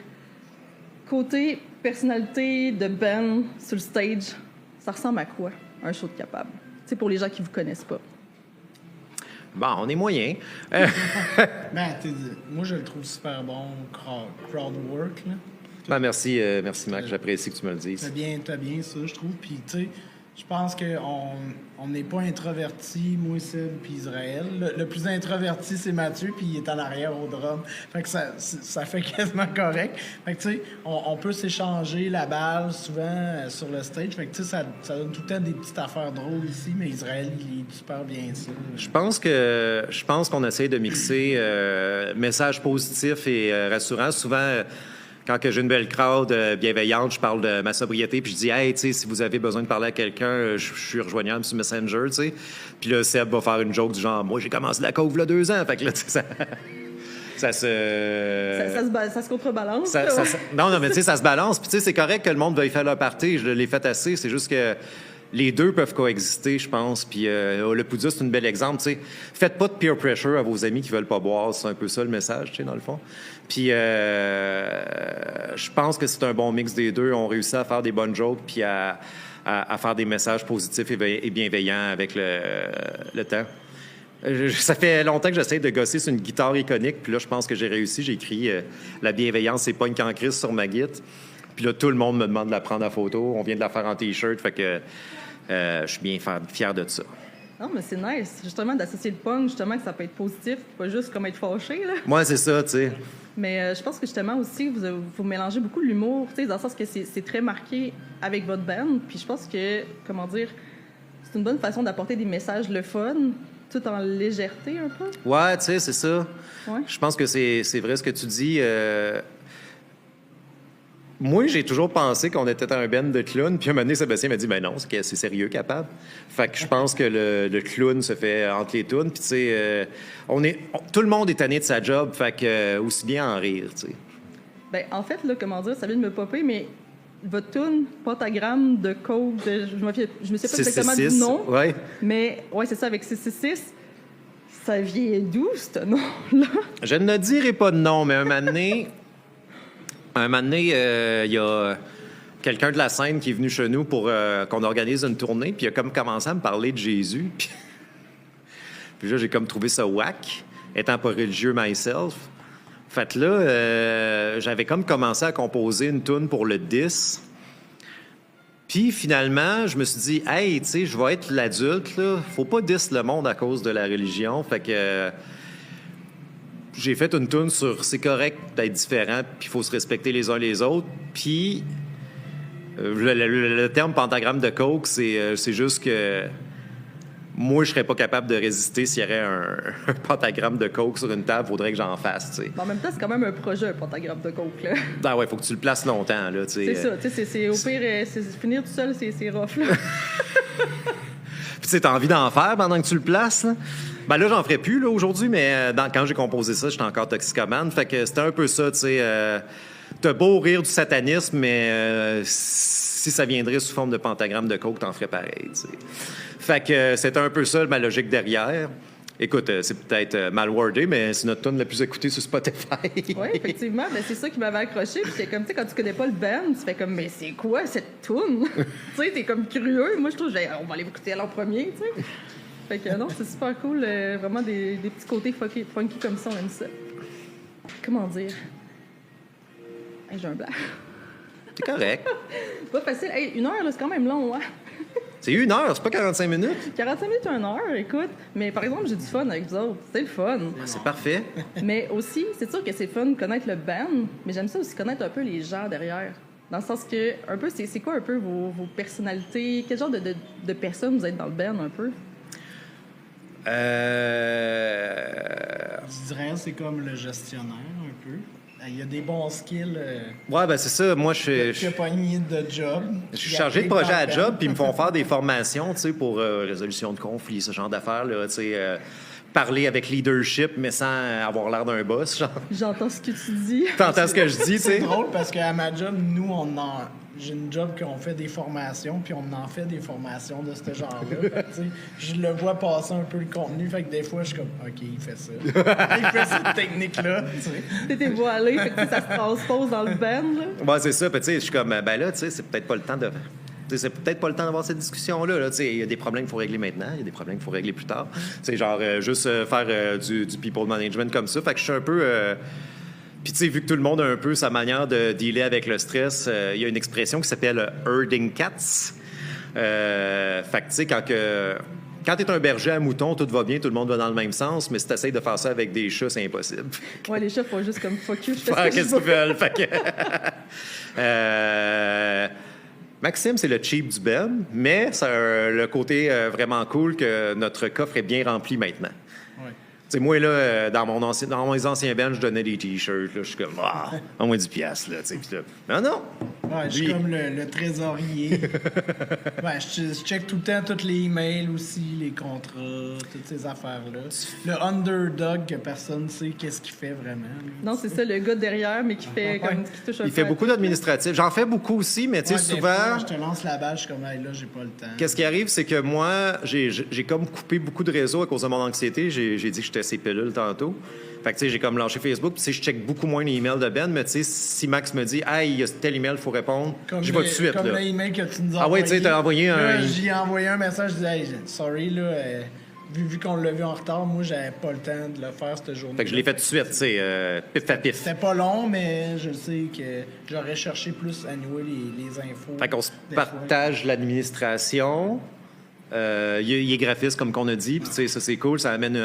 côté personnalité de band sur le stage, ça ressemble à quoi, un show de Capable? Tu sais, pour les gens qui vous connaissent pas.
Bon, on est moyen.
Ben, moi, je le trouve super bon, crowd work, là.
Ben, merci, Mac, j'apprécie que tu me le dises.
T'as bien ça, je trouve. Puis, tu sais, je pense qu'on n'est pas introverti, moi, Seb, puis Israël. Le plus introverti, c'est Mathieu, puis il est en arrière au drum. Fait que ça fait quasiment correct. Fait que, tu sais, on peut s'échanger la balle souvent sur le stage. Fait que, tu sais, ça donne tout le temps des petites affaires drôles ici, mais Israël, il est super bien ça.
Je pense qu'on essaie de mixer messages positifs et rassurants. Souvent, quand que j'ai une belle crowd bienveillante, je parle de ma sobriété, puis je dis, hey, tu sais, si vous avez besoin de parler à quelqu'un, je suis rejoignable sur Messenger, tu sais. Puis là, Seb va faire une joke du genre, moi, j'ai commencé la cove là 2 ans. Fait que là, tu sais, ça se.
Ça se contrebalance.
Non, mais tu sais, ça se balance. Puis tu sais, c'est correct que le monde veuille faire leur party. Je l'ai fait assez. C'est juste que les deux peuvent coexister, je pense. Puis le Poudja, c'est un bel exemple. Tu sais, faites pas de peer pressure à vos amis qui veulent pas boire. C'est un peu ça le message, tu sais, dans le fond. Puis je pense que c'est un bon mix des deux. On réussit à faire des bonnes jokes puis à faire des messages positifs et bienveillants avec le temps. Ça fait longtemps que j'essaie de gosser sur une guitare iconique, puis là, je pense que j'ai réussi. J'ai écrit La bienveillance, c'est punk en crise sur ma guitare. Puis là, tout le monde me demande de la prendre en photo. On vient de la faire en T-shirt, fait que je suis bien fier de ça.
Non, mais c'est nice, justement, d'associer le punk, justement, que ça peut être positif, pas juste comme être fâché, là.
Moi, c'est ça, tu sais.
Mais je pense que, justement, aussi, vous mélangez beaucoup l'humour, tu sais, dans le sens que c'est très marqué avec votre band. Puis je pense que, comment dire, c'est une bonne façon d'apporter des messages le fun, tout en légèreté, un peu.
Ouais, tu sais, c'est ça.
Ouais.
Je pense que c'est vrai ce que tu dis. Moi, j'ai toujours pensé qu'on était un band de clowns. Puis un moment donné, Sébastien m'a dit, ben non, c'est sérieux, capable. Fait que je pense que le clown se fait entre les tunes. Puis tu sais, tout le monde est tanné de sa job. Fait que aussi bien en rire, tu sais.
Ben, en fait, là, comment dire, ça vient de me popper, mais votre tune, Pentagramme de Coke, je me sais pas exactement du nom.
Ouais.
Mais, ouais, c'est ça, avec 666. Ça vient d'où, ce nom-là?
Je ne dirai pas de nom, mais un moment donné, il y a quelqu'un de la scène qui est venu chez nous pour qu'on organise une tournée, puis il a comme commencé à me parler de Jésus. Puis là, j'ai comme trouvé ça whack, étant pas religieux myself. Fait que là, j'avais comme commencé à composer une tune pour le 10. Puis finalement, je me suis dit, hey, tu sais, je vais être l'adulte, là. Faut pas 10 le monde à cause de la religion. Fait que j'ai fait une tune sur c'est correct d'être différent, puis il faut se respecter les uns les autres. Puis le terme pentagramme de coke, c'est juste que moi, je serais pas capable de résister s'il y aurait un pentagramme de coke sur une table. Faudrait que j'en fasse, tu sais.
En même temps, c'est quand même un projet, un pentagramme de Coke, là.
Ah ouais, faut que tu le places longtemps, là, tu sais.
C'est ça, tu sais, c'est au pire, finir tout seul, c'est rough, là.
Puis tu sais, t'as envie d'en faire pendant que tu le places, là? Ben là, j'en ferai plus, là, aujourd'hui, mais quand j'ai composé ça, j'étais encore toxicomane. Fait que c'était un peu ça, tu sais. T'as beau rire du satanisme, mais si ça viendrait sous forme de pentagramme de coke, t'en ferais pareil, tu sais. Fait que c'était un peu ça, ma logique derrière. Écoute, c'est peut-être mal wordé, mais c'est notre tune la plus écoutée sur Spotify.
Oui, effectivement. Ben, c'est ça qui m'avait accroché. Puis c'est comme, tu sais, quand tu connais pas le band, tu fais comme, mais c'est quoi cette tune? Tu sais, t'es comme curieux. Moi, je trouve, on va aller écouter elle en premier, tu sais. Fait que non, c'est super cool. Vraiment des petits côtés funky comme ça, on aime ça. Comment dire? Hey, j'ai un blanc.
C'est correct.
Pas facile. Hey, 1 heure, là, c'est quand même long, hein?
C'est 1 heure, c'est pas 45 minutes.
45 minutes, 1 heure, écoute. Mais par exemple, j'ai du fun avec vous autres. C'est le fun.
C'est parfait.
Mais aussi, c'est sûr que c'est fun de connaître le band, mais j'aime ça aussi connaître un peu les gens derrière. Dans le sens que, un peu, c'est quoi un peu vos personnalités? Quel genre de personnes vous êtes dans le band, un peu?
Je dirais c'est comme le gestionnaire, un peu. Il y a des bons skills.
Ouais, ben c'est ça. Moi, je
suis pogné de job.
Je suis chargé de projet à job, puis ils me font faire des formations, tu sais, pour résolution de conflits, ce genre d'affaires, là, tu sais, parler avec leadership, mais sans avoir l'air d'un boss, genre.
J'entends ce que tu dis.
T'entends ce que je dis, tu sais?
C'est drôle parce qu'à ma job, nous, j'ai une job qu'on fait des formations, puis on en fait des formations de ce genre-là. Fait que, je le vois passer un peu le contenu, fait que des fois, je suis comme, OK, il fait ça. Il fait cette technique-là.
T'es voilé, fait que ça se transpose dans le band, là.
Ouais, c'est ça. Puis, tu sais, je suis comme, ben là, tu sais, c'est peut-être pas le temps de. C'est peut-être pas le temps d'avoir cette discussion-là. Là. Il y a des problèmes qu'il faut régler maintenant, il y a des problèmes qu'il faut régler plus tard. C'est genre juste faire du people management comme ça. Fait que je suis un peu. Puis, tu sais, vu que tout le monde a un peu sa manière de dealer avec le stress, il y a une expression qui s'appelle herding cats. Fait que, tu sais, quand t'es un berger à moutons, tout va bien, tout le monde va dans le même sens, mais si t'essayes de faire ça avec des chats, c'est impossible.
Ouais, les chats font juste comme fuck you, je fais
faire
ce que
qu'est-ce qu'ils veulent. Fait que. Maxime, c'est le cheap du band, mais ça a le côté vraiment cool que notre coffre est bien rempli maintenant.
Ouais.
sais, moi, là, dans mes anciens bands, je donnais des T-shirts. Là, je suis comme, au moins 10 piastres, là, tu sais. Puis là, non.
Ouais, je suis
Lui-
comme le trésorier. Ouais, je check tout le temps tous les emails aussi, les contrats, toutes ces affaires-là. Le underdog que personne ne sait qu'est-ce qu'il fait vraiment. lui.
Non, c'est ça, le gars derrière, mais qui fait comme qui touche un
Il
peu
fait
à
beaucoup
tout.
d'administratif. J'en fais beaucoup aussi, mais tu sais,
Ouais, des
souvent...
fois, je te lance la balle, je suis comme, hey, là, j'ai pas le temps.
Qu'est-ce qui arrive, c'est que moi, j'ai comme coupé beaucoup de réseaux à cause de mon anxiété. J'ai dit que j'étais ces pilules tantôt. Fait que, tu sais, j'ai comme lâché Facebook. Puis, tu sais, je check beaucoup moins les emails de Ben. Mais, tu sais, si Max me dit, hey, il y a tel email, il faut répondre, j'y vais tout de suite.
Comme
Là.
l'email que tu nous as
Ah ouais,
envoyé.
tu sais, t'as envoyé
Là,
un-
J'y ai envoyé un message, je disais, hey, sorry, là, vu qu'on l'a vu en retard, moi, j'avais pas le temps de le faire cette journée.
Fait que je l'ai fait tout de suite, tu sais, pif à pif.
C'était pas long, mais je sais que j'aurais cherché plus à nouer les infos.
Fait qu'on se
des fois.
partage l'administration. Il est graphiste, comme qu'on a dit. Puis, tu sais, ça, c'est cool. Ça amène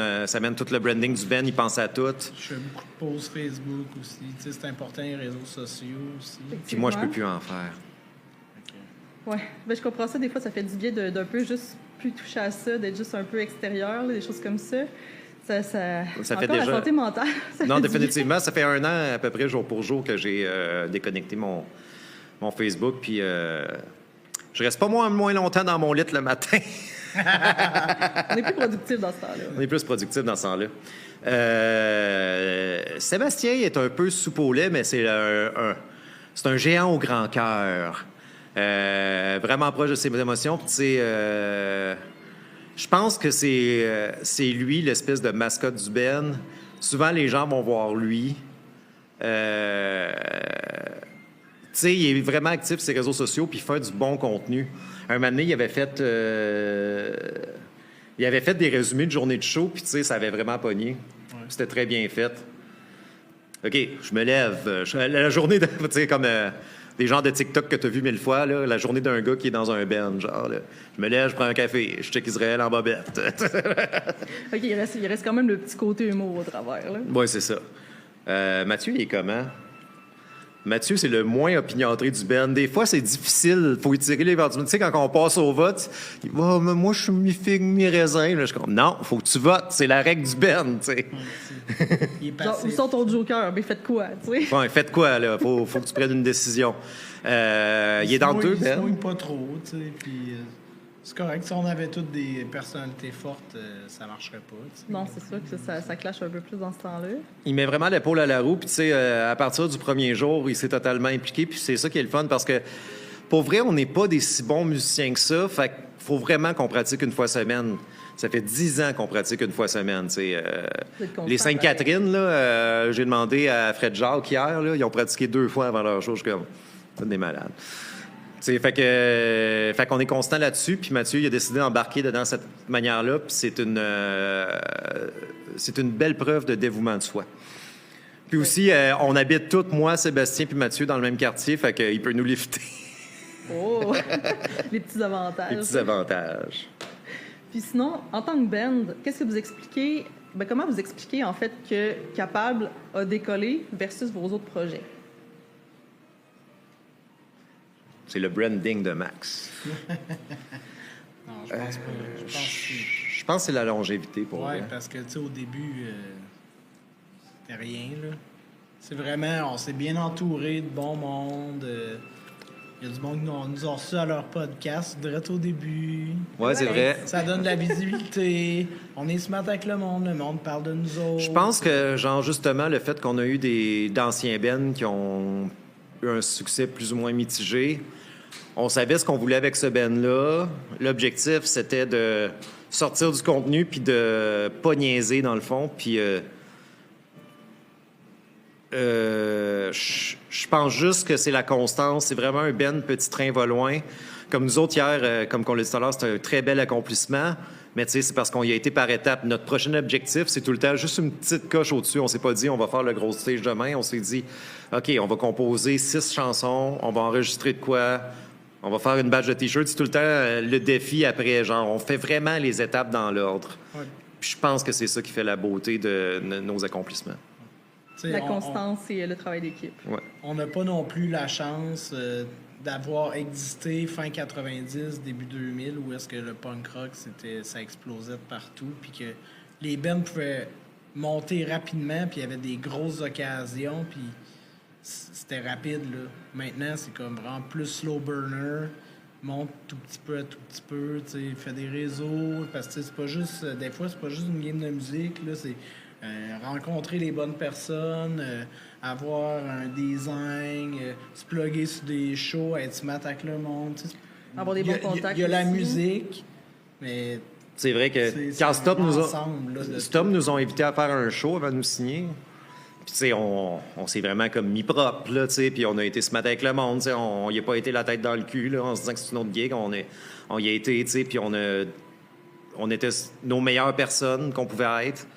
tout le branding du Ben. Il pense à tout.
Je fais beaucoup de posts Facebook aussi. Tu sais, c'est important, les réseaux sociaux aussi.
Puis moi, je peux plus en faire.
Ouais, ben, je comprends ça. Des fois, ça fait du bien d'un peu juste plus toucher à ça, d'être juste un peu extérieur, là, des choses comme ça. Ça
Ça fait
encore
déjà-
la santé mentale. ça
Non,
fait du bien.
définitivement. Ça fait 1 an, à peu près, jour pour jour, que j'ai déconnecté mon Facebook. Puis je reste pas moins longtemps dans mon lit le matin.
On est plus productif dans ce temps-là.
On est plus productif dans ce temps-là. Sébastien est un peu soupe au lait, mais c'est un géant au grand cœur. Vraiment proche de ses émotions. Puis, tu sais, je pense que c'est lui, l'espèce de mascotte du Ben. Souvent, les gens vont voir lui. Tu sais, il est vraiment actif sur ses réseaux sociaux puis il fait du bon contenu. Un moment donné, il avait fait des résumés de journée de show puis tu sais, ça avait vraiment pogné. C'était très bien fait. OK, je me lève. La journée, tu sais, comme des genres de TikTok que tu as vu 1000 fois, là, la journée d'un gars qui est dans un ben, genre, là. Je me lève, je prends un café, je check Israël en bobette.
OK, il reste quand même le petit côté humour au travers. Là.
Oui, c'est ça. Mathieu, il est comment? Mathieu, c'est le moins opiniâtré du Ben. Des fois, c'est difficile. Faut y tirer les verres. Tu sais, quand on passe au vote, il dit oh, mais moi, je suis mi-figue, mi-raisin. Là, je suis comme, non, faut que tu votes. C'est la règle du Ben, tu sais.
Il est
Genre, où
passif.
sont ton joker? Mais faites quoi, tu sais?
Bon, faites quoi, là? Faut que tu prennes une décision. Il est dans le deux,
Il se
Ben.
mouille pas trop, tu sais, puis c'est correct. Si on avait toutes des personnalités fortes, ça marcherait pas, tu sais.
Non, c'est sûr que ça clash un peu plus dans ce temps-là.
Il met vraiment l'épaule à la roue. Puis, tu sais, à partir du premier jour, il s'est totalement impliqué. Puis, c'est ça qui est le fun parce que, pour vrai, on n'est pas des si bons musiciens que ça. Fait qu'il faut vraiment qu'on pratique une fois semaine. Ça fait 10 ans qu'on pratique une fois semaine. Tu sais,
Vous êtes constant,
les Sainte-Catherine, là, j'ai demandé à Fred Jacques hier, là, ils ont pratiqué 2 fois avant leur show. Je suis comme, c'est des malades. Tu sais, fait qu'on est constant là-dessus. Puis Mathieu, il a décidé d'embarquer dedans cette manière-là. Puis c'est une belle preuve de dévouement de soi. Puis aussi, on habite tous, moi, Sébastien puis Mathieu, dans le même quartier. Fait qu'il peut nous lifter.
Oh! Les petits avantages.
Les petits avantages.
Puis sinon, en tant que band, qu'est-ce que vous expliquez? Ben, comment vous expliquez, en fait, que Capable a décollé versus vos autres projets?
C'est le branding de Max.
Non, je pense pas. Je pense que
Je pense que c'est la longévité pour
ouais,
vrai.
parce que, tu sais, au début, c'était rien, là. C'est vraiment, on s'est bien entouré de bon monde. Il y a du monde qui nous ont reçus à leur podcast, direct au début.
Ouais, c'est vrai.
Ça donne de la visibilité. On est smart avec le monde parle de nous autres.
Je pense que, genre, justement, le fait qu'on a eu d'anciens bands qui ont eu un succès plus ou moins mitigé, on savait ce qu'on voulait avec ce band-là. L'objectif, c'était de sortir du contenu puis de pas niaiser, dans le fond. Puis je pense juste que c'est la constance. C'est vraiment un band petit train va loin. Comme nous autres, hier, comme on l'a dit tout à l'heure, c'était un très bel accomplissement. Mais tu sais, c'est parce qu'on y a été par étapes. Notre prochain objectif, c'est tout le temps juste une petite coche au-dessus. On s'est pas dit, on va faire le gros stage demain. On s'est dit, OK, on va composer 6 chansons, on va enregistrer de quoi, on va faire une badge de T-shirt. C'est tout le temps le défi après. Genre, on fait vraiment les étapes dans l'ordre.
Ouais.
Puis je pense que c'est ça qui fait la beauté de nos accomplissements.
Tu sais,
La
on-
constance et le travail d'équipe.
Ouais.
On n'a pas non plus la chance d'avoir existé fin 90, début 2000, où est-ce que le punk rock, ça explosait de partout, puis que les bands pouvaient monter rapidement, puis il y avait des grosses occasions, puis c'était rapide, là. Maintenant, c'est comme vraiment plus slow burner, monte tout petit peu à tout petit peu, tu sais, fait des réseaux, parce que tu sais, c'est pas juste, des fois, c'est pas juste une game de musique, là, c'est rencontrer les bonnes personnes, avoir un design, se plugger sur des shows, être smart avec le monde, tu sais.
Avoir des bons contacts
Il y a la
aussi.
musique, mais
C'est vrai que
c'est
quand Stop
un
nous a...
ensemble, là, de
Stop nous ont invités à faire un show avant de nous signer. Puis, tu sais, on s'est vraiment comme mis propre, là, tu sais, puis on a été se mettre avec le monde, tu sais, on n'y a pas été la tête dans le cul, là, en se disant que c'est une autre gig, on y a été, tu sais, puis on était nos meilleures personnes qu'on pouvait être.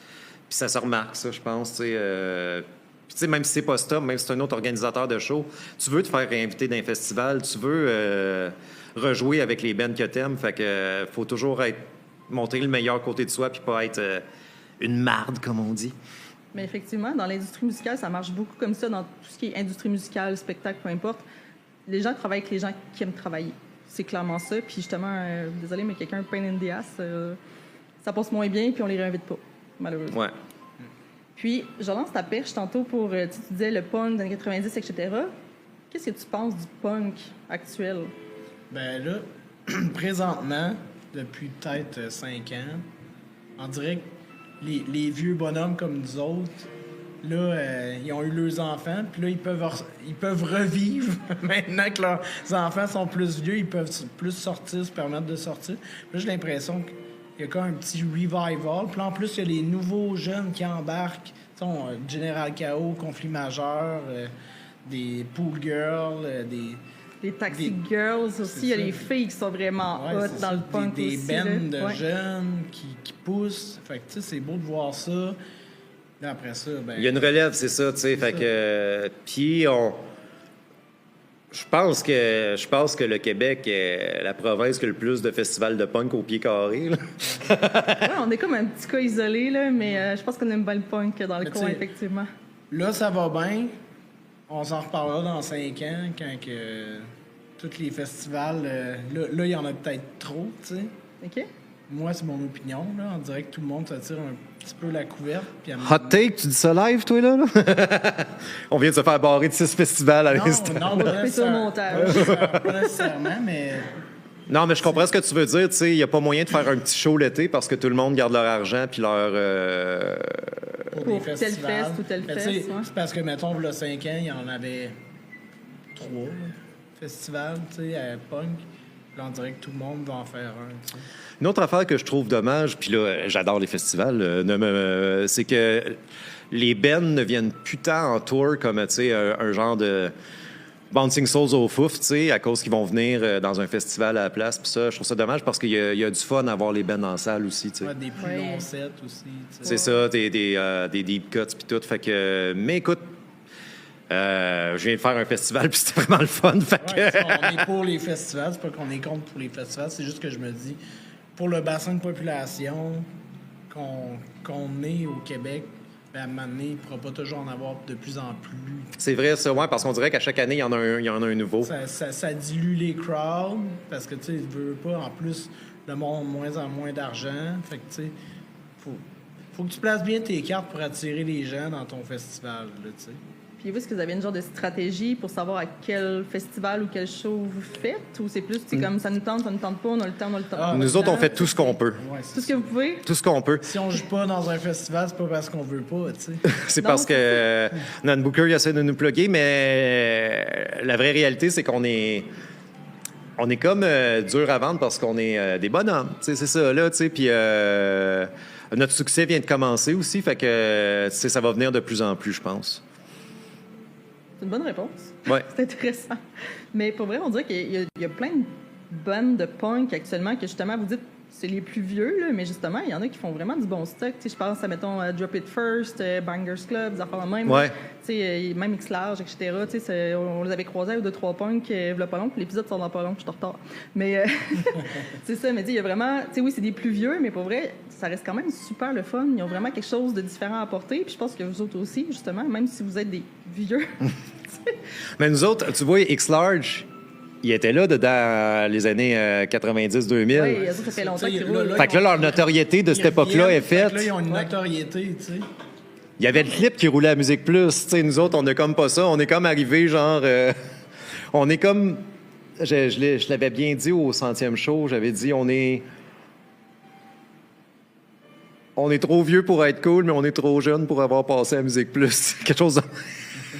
Puis ça se remarque, ça, je pense, tu sais. Puis, tu sais, même si c'est pas Stop, même si c'est un autre organisateur de show, tu veux te faire réinviter d'un festival, tu veux rejouer avec les bands que t'aimes, fait que faut toujours montrer le meilleur côté de soi, puis pas être une marde, comme on dit.
Mais effectivement, dans l'industrie musicale, ça marche beaucoup comme ça, dans tout ce qui est industrie musicale, spectacle, peu importe. Les gens travaillent avec les gens qui aiment travailler. C'est clairement ça. Puis justement, désolé, mais quelqu'un pain in the ass, ça passe moins bien, puis on les réinvite pas, malheureusement.
Ouais.
Puis, je lance ta perche tantôt pour, tu disais, le punk des années 90, etc. Qu'est-ce que tu penses du punk actuel?
Ben là, présentement, depuis peut-être 5 ans, on dirait que les vieux bonhommes comme nous autres, là, ils ont eu leurs enfants, puis là, ils peuvent revivre. Maintenant que leurs enfants sont plus vieux, ils peuvent plus sortir, se permettre de sortir. Puis là, j'ai l'impression qu'il y a comme un petit revival. Puis là, en plus, il y a les nouveaux jeunes qui embarquent. Tu sais, General Chaos, Conflit majeur, des Pool Girls,
Les Taxi Girls aussi,
c'est
il y a
ça.
les filles qui sont vraiment
Ouais,
hot
c'est
dans
ça.
le punk
des
aussi.
bands de
là. Ouais.
jeunes qui poussent. Fait que, tu sais, c'est beau de voir ça. Là, après ça, ben...
Il y a une relève, c'est ça, tu sais. Fait
ça.
que. Puis, je pense que le Québec est la province qui a le plus de festivals de punk au pied carré, là.
Ouais, on est comme un petit cas isolé, là, mais je pense qu'on aime bien le punk dans le
Mais
coin,
tu sais,
effectivement.
Là, ça va bien. On s'en reparlera dans 5 ans, quand que tous les festivals... là, il y en a peut-être trop, tu sais.
OK?
Moi, c'est mon opinion, là. On dirait que tout le monde se tire un petit peu la couverte. Puis à un moment
Hot take, tu dis ça live, toi, là? On vient de se faire barrer de 6 festivals à l'instant.
Non,
va couper ça au montage.
Pas nécessairement, mais...
Non, mais je comprends ce que tu veux dire. Tu sais, il n'y a pas moyen de faire un petit show l'été parce que tout le monde garde leur argent puis leur...
Pour
Pour
des
tel
festivals.
fest ou tel
Mais
fest,
tu sais,
ouais.
C'est parce que, mettons, il y a 5 ans, il y en avait 3 festivals, tu sais, à punk. Là, on dirait que tout le monde va en faire un, tu sais.
Une autre affaire que je trouve dommage, puis là, j'adore les festivals, c'est que les bands ne viennent plus tant en tour comme, tu sais, un genre de Bouncing Souls au fouf, tu sais, à cause qu'ils vont venir dans un festival à la place. Puis ça, je trouve ça dommage parce qu'il y a du fun à voir les bands en salle aussi, tu sais.
Ouais, des plus
Ouais.
longs sets aussi, tu sais.
C'est ça, des deep cuts puis tout. Fait que, mais écoute, je viens de faire un festival puis c'était vraiment le fun. Fait que...
Ouais, ça, on est pour les festivals, c'est pas qu'on est contre pour les festivals, c'est juste que je me dis, pour le bassin de population qu'on est au Québec, ben, à un moment donné, il ne pourra pas toujours en avoir de plus en plus.
C'est vrai, ça, ouais, parce qu'on dirait qu'à chaque année, il y en a un nouveau.
Ça dilue les crowds, parce que, tu sais, il veut pas, en plus, le monde a moins en moins d'argent. Fait que, tu sais, faut que tu places bien tes cartes pour attirer les gens dans ton festival, là, tu sais.
Puis vous, est-ce que vous avez une genre de stratégie pour savoir à quel festival ou quel show vous faites? Ou c'est plus, c'est comme ça nous tente pas, on a le temps, on a le temps.
Ah,
Nous autres, on fait tout ce qu'on peut.
Ouais,
Tout
c'est
ce que vous pouvez?
Tout ce qu'on peut.
Si on joue pas dans un festival, c'est pas parce qu'on veut pas, tu sais.
C'est
Non,
parce que Nan Booker il essaie de nous plugger, mais la vraie réalité, c'est qu'on est comme dur à vendre parce qu'on est des bonhommes. Tu sais, c'est ça, là, tu sais. Puis notre succès vient de commencer aussi, fait que tu sais, ça va venir de plus en plus, je pense.
C'est une bonne réponse.
Ouais.
C'est intéressant. Mais pour vrai, on dirait qu'il y a plein de bandes de punk actuellement que justement, vous dites, c'est les plus vieux, là, mais justement, il y en a qui font vraiment du bon stock. Tu sais, je pense à, mettons, Drop It First, Bangers Club, des affaires de même.
Ouais.
Tu sais, même X-Large, etc. Tu sais, on les avait croisés au 2-3 punks, il y a pas long, puis l'épisode sort dans pas long, je suis en retard. Mais c'est ça, mais tu sais, il y a vraiment... Tu sais, oui, c'est des plus vieux, mais pour vrai, ça reste quand même super le fun. Ils ont vraiment quelque chose de différent à apporter. Puis je pense que vous autres aussi, justement, même si vous êtes des vieux...
Mais nous autres, tu vois, X-Large, il était là dans les années 90-2000.
Oui, ça fait longtemps qu'ils
Là,
roulent.
Fait que là, leur notoriété de cette époque-là est faite.
Là, ils ont une notoriété, tu sais.
Il y avait le clip qui roulait à Musique Plus. Tu sais, nous autres, on n'a comme pas ça. On est comme arrivé, genre... on est comme... Je l'avais bien dit au 100e show. J'avais dit, on est trop vieux pour être cool, mais on est trop jeune pour avoir passé à Musique Plus. Quelque chose de...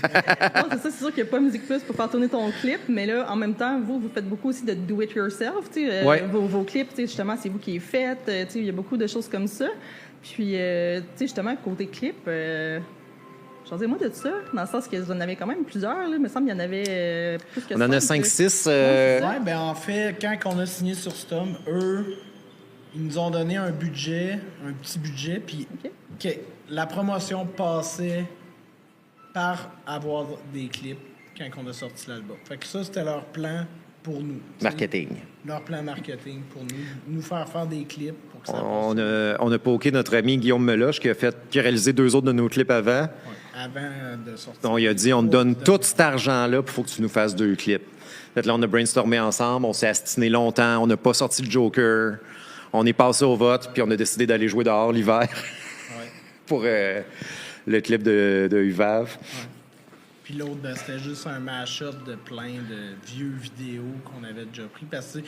Non, c'est ça, c'est sûr qu'il n'y a pas Musique Plus pour faire tourner ton clip, mais là, en même temps, vous faites beaucoup aussi de do-it-yourself.
Ouais.
Vos clips, justement, c'est vous qui les faites. Il y a beaucoup de choses comme ça. Puis, justement, côté clip, moi de ça, dans le sens que vous en avez quand même plusieurs. Là. Il me semble qu'il y en avait plus que
On en a
5,
5-6.
Ouais, ben en fait, quand on a signé sur Stom, eux, ils nous ont donné un budget, un petit budget, puis
OK.
que la promotion passait par avoir des clips quand on a sorti l'album. Fait que ça, c'était leur plan pour nous.
Marketing.
Leur plan marketing pour nous faire des clips pour que ça passe.
On a poké notre ami Guillaume Meloche qui a réalisé 2 autres de nos clips avant.
Ouais, avant de sortir.
On lui a dit, on te donne tout cet argent-là, puis il faut que tu nous fasses 2 clips. Fait que là, on a brainstormé ensemble, on s'est astiné longtemps, on n'a pas sorti le Joker. On est passé au vote, puis on a décidé d'aller jouer dehors l'hiver
Ouais.
pour le clip de UVAV.
Ouais. Puis l'autre, ben, c'était juste un mash-up de plein de vieux vidéos qu'on avait déjà pris. Parce que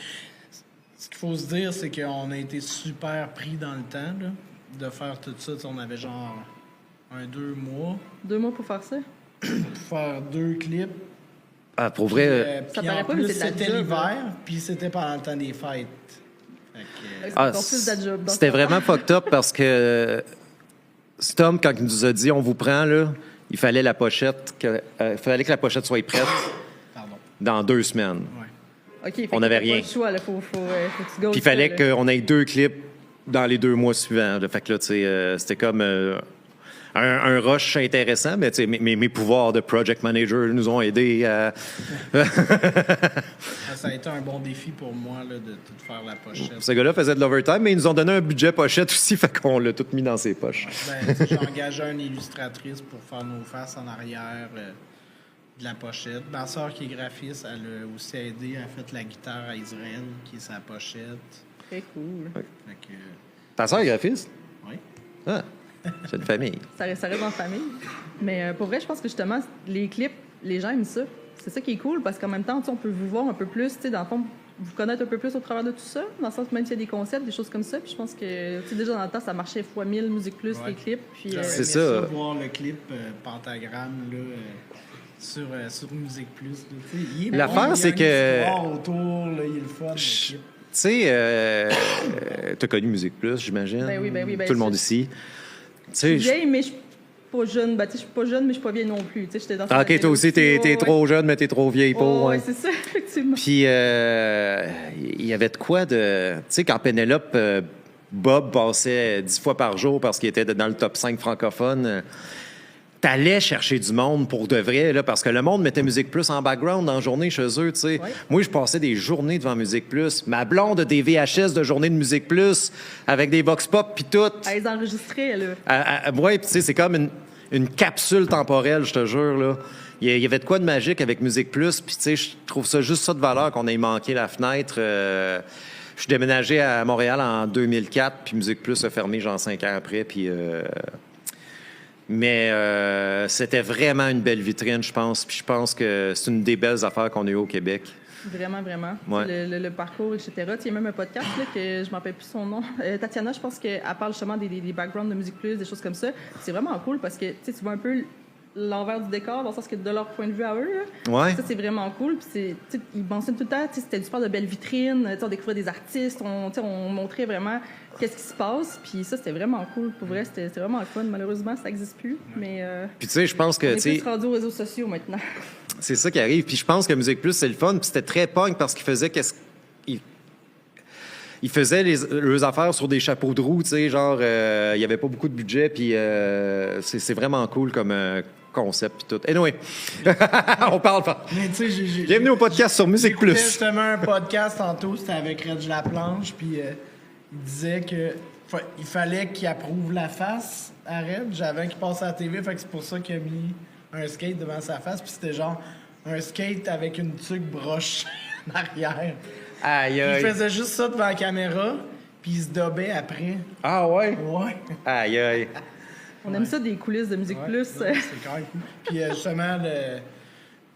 ce qu'il faut se dire, c'est qu'on a été super pris dans le temps là, de faire tout ça. T'sais, on avait genre 2 mois
2 mois pour faire ça?
pour faire 2 clips.
Ah, pour vrai,
Ça
Puis
paraît
en
pas, mais
plus,
c'est de la
c'était
job,
l'hiver, puis c'était pendant le temps des fêtes. Fait que,
C'est encore plus de la job. Donc,
c'était vraiment fucked up parce que Stom, quand il nous a dit, on vous prend, là, il fallait que la pochette soit prête
pardon.
dans 2 semaines.
Ouais.
OK, fait
on
que
avait
t'as
rien.
Pas le choix, là. Faut que tu go.
Puis il fallait qu'on ait 2 clips dans les 2 mois suivants. Là. Fait que là, tu sais, c'était comme un rush intéressant, mais tu sais, mes pouvoirs de project manager nous ont aidés à...
Ça a été un bon défi pour moi là, de tout faire la pochette.
Ce gars-là faisait de l'overtime, mais ils nous ont donné un budget pochette aussi, fait qu'on l'a tout mis dans ses poches.
Ben, j'ai engagé une illustratrice pour faire nos faces en arrière de la pochette. Ma soeur qui est graphiste, elle a aussi aidé, elle a fait la guitare à Israël, qui est sa pochette.
Très cool.
Fait que,
Ta sœur est graphiste?
oui.
Ah, c'est une famille.
Ça reste en famille. Mais pour vrai, je pense que justement, les clips, les gens aiment ça. C'est ça qui est cool, parce qu'en même temps, on peut vous voir un peu plus, dans le fond, vous connaître un peu plus au travers de tout ça, dans le sens que même s'il y a des concepts, des choses comme ça. Puis je pense que, déjà dans le temps, ça marchait fois 1000 Musique Plus,
Ouais.
les clips. Puis,
J'aurais
C'est
aimé
ça.
voir le clip Pentagramme là, sur Musique Plus. Là. Il est
L'affaire,
bon,
c'est
il y a
que-
une histoire autour, là, il est le fun, le clip.
Tu sais, t'as connu Musique Plus, j'imagine?
Ben oui, ben oui, ben
Tout le monde
je-
ici. Tu
je
sais,
suis vieille, mais je suis pas jeune. Ben, tu sais, je suis pas jeune, mais je suis pas vieille non plus. Tu sais, j'étais dans
Ah, OK, toi aussi, t'es trop jeune, mais t'es trop vieille pour.
Ouais,
ouais.
c'est ça, effectivement.
Puis, il y avait de quoi de... Tu sais, quand Pénélope, Bob passait 10 fois par jour parce qu'il était dans le top 5 francophone, t'allais chercher du monde pour de vrai, là, parce que le monde mettait Musique Plus en background dans la journée chez eux, tu sais.
Ouais.
Moi, je passais des journées devant Musique Plus. Ma blonde a des VHS de journée de Musique Plus avec des Vox Pop puis tout.
À les enregistrer, là.
Ouais, puis tu sais, c'est comme une capsule temporelle, je te jure, là. Il y avait de quoi de magique avec Musique Plus, puis tu sais, je trouve ça juste ça de valeur qu'on ait manqué la fenêtre. Je suis déménagé à Montréal en 2004, puis Musique Plus a fermé genre 5 ans après, puis... Mais c'était vraiment une belle vitrine, je pense. Puis je pense que c'est une des belles affaires qu'on a eues au Québec.
Vraiment, vraiment.
Ouais.
Le parcours, etc. Il y a même un podcast là, que je ne me rappelle plus son nom. Tatiana, je pense qu'elle parle justement des backgrounds de Musique Plus, des choses comme ça. C'est vraiment cool parce que tu vois un peu l'envers du décor, dans le sens que de leur point de vue à eux. Là,
Ouais.
ça, c'est vraiment cool. Puis ils mentionnent tout le temps, c'était du sport de belles vitrines. On découvrait des artistes, on montrait vraiment qu'est-ce qui se passe. Puis ça, c'était vraiment cool. Pour vrai, c'était vraiment le fun. Malheureusement, ça n'existe plus. Mais
Puis tu sais, je pense
on
que...
est
tu sais,
plus rendu aux réseaux sociaux maintenant.
c'est ça qui arrive. Puis je pense que Musique Plus, c'est le fun. Puis c'était très punk parce qu'ils faisaient ils faisaient leurs affaires sur des chapeaux de roue, tu sais, genre, il n'y avait pas beaucoup de budget, puis c'est vraiment cool comme concept, puis tout. Anyway, on parle pas.
Mais tu sais,
Bienvenue au podcast sur Musique
j'écoutais
Plus.
justement un podcast tantôt, c'était avec Reg Laplanche, puis il disait que il fallait qu'il approuve la face à Reg avant qu'il passe à la TV, fait que c'est pour ça qu'il a mis un skate devant sa face, puis c'était genre un skate avec une tuque broche en arrière.
Aïe,
Il
aïe.
faisait juste ça devant la caméra, puis il se dobait après.
Ah ouais?
Ouais.
Aïe, aïe.
On aime ça des coulisses de Musique
Ouais,
Plus.
ouais, c'est quand même cool. Puis justement,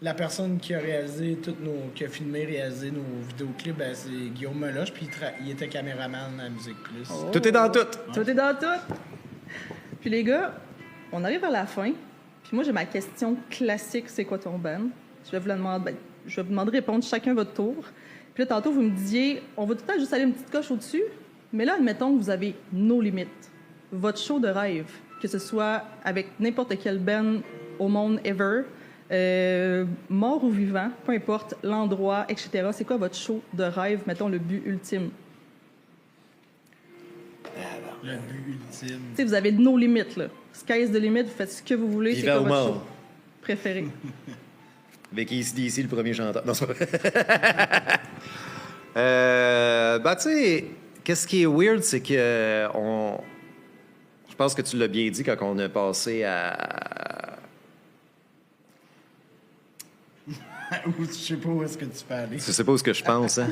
la personne qui a réalisé nos vidéoclips, ben, c'est Guillaume Meloche, puis il était caméraman à Musique Plus.
Oh.
Tout est dans tout.
Tout est dans tout. Puis les gars, on arrive à la fin. Puis moi, j'ai ma question classique, c'est quoi ton band? Je vais vous la demander, je vais vous demander de répondre chacun votre tour. Puis là, tantôt, vous me disiez, on va tout le temps juste aller une petite coche au-dessus. Mais là, admettons que vous avez nos limites. Votre show de rêve, que ce soit avec n'importe quel band au monde ever, mort ou vivant, peu importe l'endroit, etc. C'est quoi votre show de rêve, mettons le but ultime?
Le but ultime.
Tu sais, vous avez nos limites, là. Sky's the limit, vous faites ce que vous voulez. C'est
Vivant
quoi
ou
votre
mort.
show préféré?
Avec ici le premier chanteur. Non, c'est pas vrai. Tu sais, qu'est-ce qui est weird, c'est que je pense que tu l'as bien dit quand on a passé à...
Je sais pas où est-ce que tu peux aller.
Je sais pas où ce que je pense. Hein?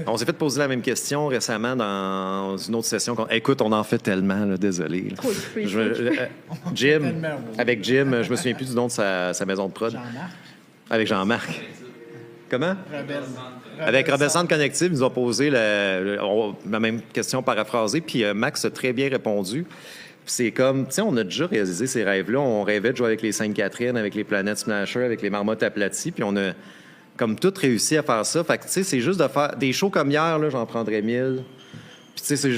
On s'est fait poser la même question récemment dans une autre session. Écoute, on en fait tellement, là, désolé. Là.
Trop occupé,
Jim,
tellement beau.
avec Jim, je me souviens plus du nom de sa maison de prod.
Jean-Marc,
Avec Jean-Marc. Comment?
Rebelle.
Avec Rebelle Centre Connective, ils nous ont posé la même question paraphrasée, puis Max a très bien répondu. C'est comme, tu sais, on a déjà réalisé ces rêves-là. On rêvait de jouer avec les Sainte-Catherine, avec les Planètes Smasher, avec les Marmottes aplaties, puis on a comme tout réussi à faire ça. Fait que, tu sais, c'est juste de faire des shows comme hier, là, j'en prendrais 1000. Puis, tu sais,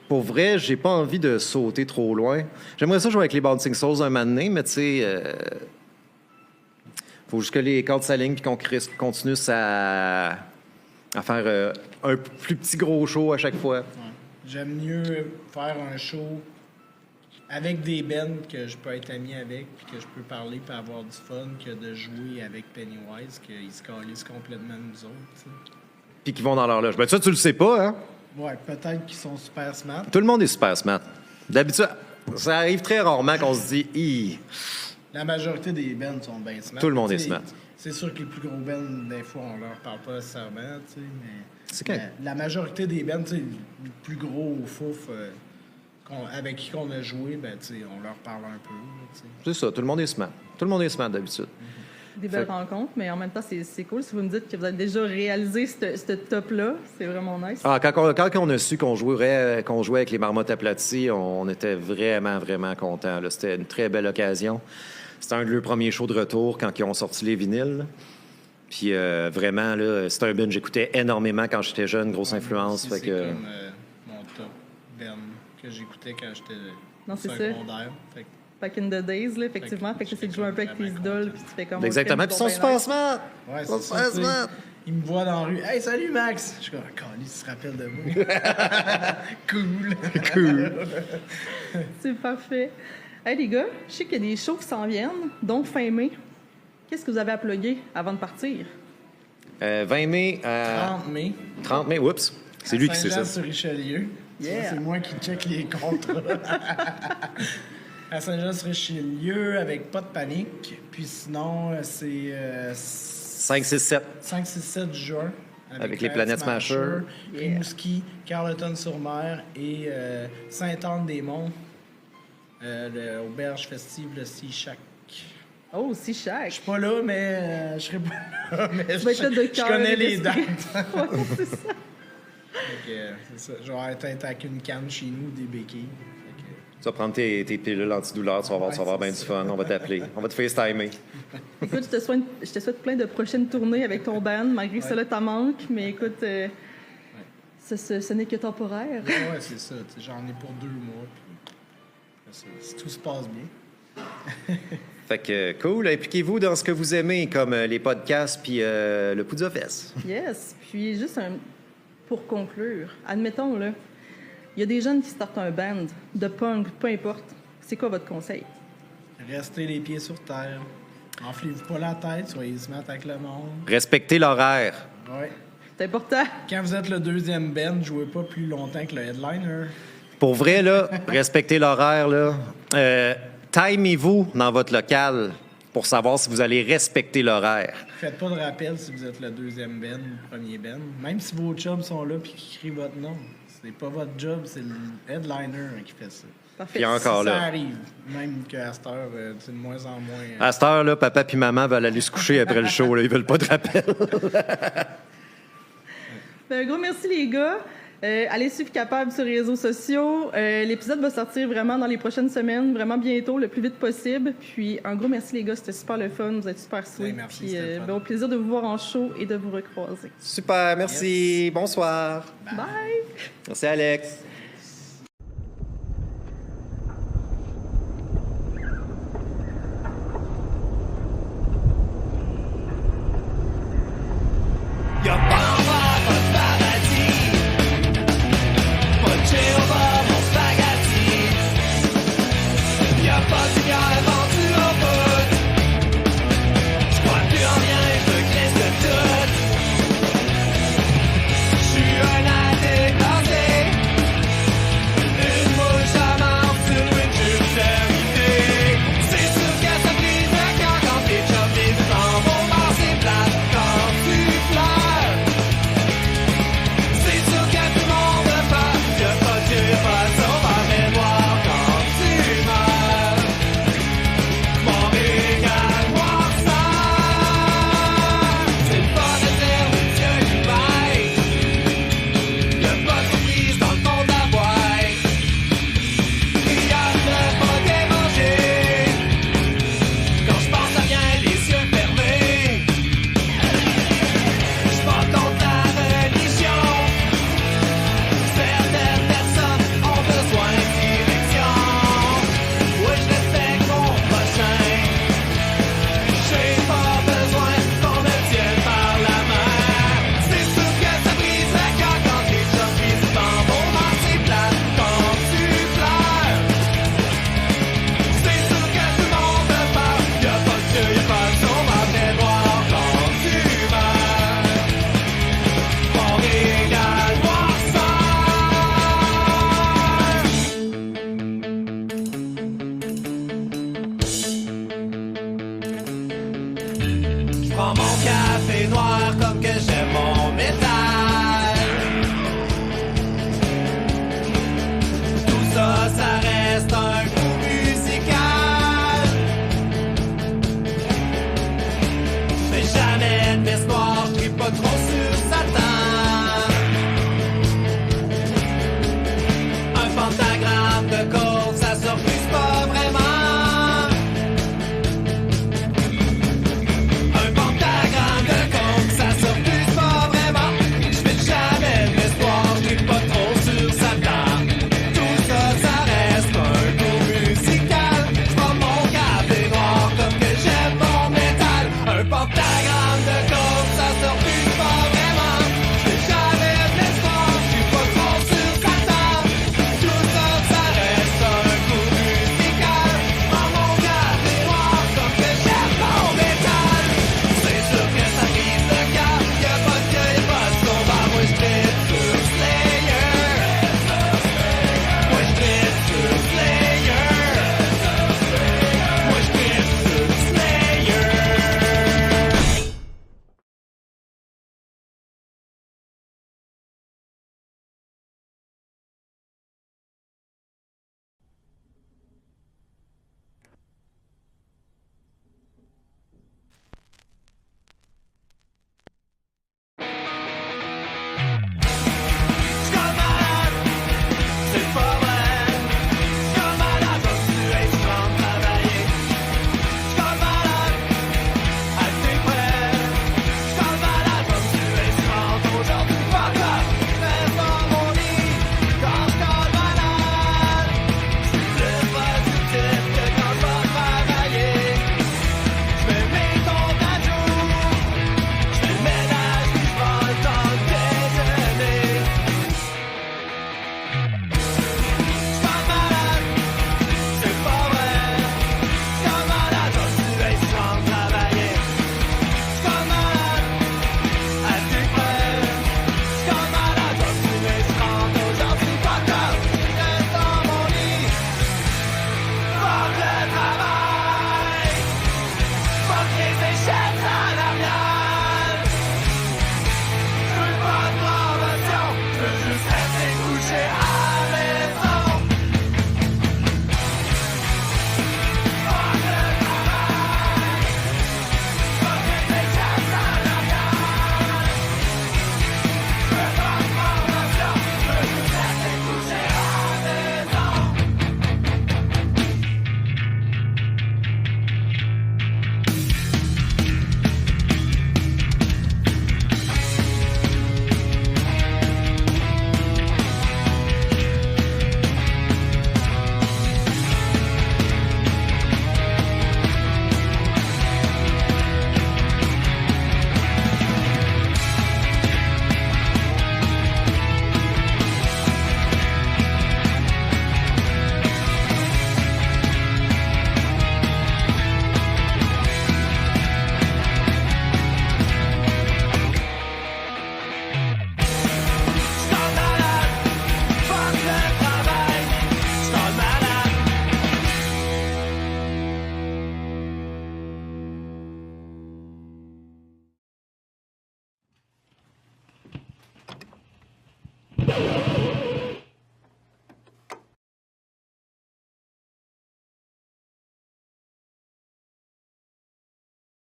pour vrai, j'ai pas envie de sauter trop loin. J'aimerais ça jouer avec les Bouncing Souls un moment donné, mais tu sais, faut juste que les cordes s'alignent puis qu'on continue à faire un plus petit gros show à chaque fois.
Ouais. J'aime mieux faire un show avec des bands que je peux être ami avec puis que je peux parler et avoir du fun que de jouer avec Pennywise, qu'ils se calissent complètement de nous autres. T'sais.
Puis qu'ils vont dans leur loge. Ben ça, tu le sais pas, hein?
Ouais, peut-être qu'ils sont super smart.
Tout le monde est super smart. D'habitude, ça arrive très rarement qu'on se dit « Hi! »
La majorité des bands sont bien smart.
Tout le monde est
T'sais,
smart.
C'est sûr que les plus gros bands, des fois, on leur parle pas nécessairement, tu sais, mais...
C'est correct.
La majorité des bands, tu sais, les plus gros fouf avec qui on a joué, ben, tu sais, on leur parle un peu, tu sais.
C'est ça, tout le monde est smart. Tout le monde est smart d'habitude.
Des belles
Fait-
rencontres, mais en même temps, c'est cool. Si vous me dites que vous avez déjà réalisé ce top-là, c'est vraiment nice.
Ah, quand on a su qu'on jouait avec les Marmottes aplaties, on était vraiment, vraiment contents. Là. C'était une très belle occasion. C'était un de leurs premiers shows de retour quand ils ont sorti les vinyles. Là. Puis vraiment, là, c'était un band que j'écoutais énormément quand j'étais jeune, grosse influence.
Moi
Fait
aussi,
que...
c'est comme mon top band que j'écoutais quand j'étais
Non, c'est ça.
secondaire. Fait que
Back in the days, là, effectivement. Fait que c'est de jouer un peu avec tes idoles, puis tu fais comme...
Exactement. Puis ils sont super smart!
Ouais,
Ils sont
c'est ça,
super
tu sais.
smart!
Il me voit dans la rue. Hey, salut Max! Je suis comme, ah, il se rappelle de moi. Cool.
Cool.
C'est parfait. Hey, les gars, je sais qu'il y a des shows qui s'en viennent, donc fin mai. Qu'est-ce que vous avez à plugger avant de partir?
20 mai,
30 mai.
30 mai, oups. C'est lui qui sait ça.
Saint-Jean-sur-Richelieu.
Yeah.
C'est moi qui check les contrats. À Saint-Jean-sur-Richelieu, avec pas de panique. Puis sinon, c'est
5, 6, 7.
5, 6, 7 juin.
Avec les Planètes Smasher.
Yeah.
Rimouski, Carleton-sur-Mer et Sainte-Anne-des-Monts. L'auberge festive, le Sea Shack.
Oh, si
Je
chac!
suis pas là, mais je serai pas là. Mais
Tu vas être là de
je
cœur
connais
et
les dates.
d'esprit. Ouais, c'est ça.
Fait que, c'est ça. Je vais être avec une canne chez nous, des béquilles. Fait que,
Tu vas prendre tes pilules antidouleurs, tu vas avoir bien du fun, on va t'appeler, on va te FaceTimer.
Écoute, je te souhaite plein de prochaines tournées avec ton band, malgré que ça là t'en manque, mais écoute, ce n'est que temporaire.
ouais, c'est ça. Tu sais, j'en ai pour 2 mois. Puis, si tout se passe bien.
Fait que cool. Impliquez-vous dans ce que vous aimez, comme les podcasts puis le Poudre Fest.
Yes. Puis juste pour conclure, admettons, là, il y a des jeunes qui startent un band de punk, peu importe. C'est quoi votre conseil?
Restez les pieds sur terre. Enflez-vous pas la tête, soyez smart avec le monde.
Respectez l'horaire.
Ouais.
C'est important.
Quand vous êtes le deuxième band, jouez pas plus longtemps que le headliner.
Pour vrai, là, respectez l'horaire, là. Timez-vous dans votre local pour savoir si vous allez respecter l'horaire.
Faites pas de rappel si vous êtes le deuxième band ou le premier band. Même si vos chums sont là et qui crient votre nom. C'est pas votre job, c'est le headliner qui fait ça.
Parfait.
Puis encore
Ça
là.
arrive. Même qu'à cette heure, c'est de moins en moins.
À cette heure-là, papa puis maman veulent aller se coucher après le show. Là. Ils veulent pas de rappel.
Ben, un gros merci, les gars. Allez suivre Capable sur les réseaux sociaux. L'épisode va sortir vraiment dans les prochaines semaines, vraiment bientôt, le plus vite possible. Puis un gros merci, les gars. C'était super le fun. Vous êtes super sweet.
Oui, merci,
Puis
c'était le fun.
ben, au plaisir de vous voir en show et de vous recroiser.
Super, merci. Bonsoir.
Bye.
Merci, Alex.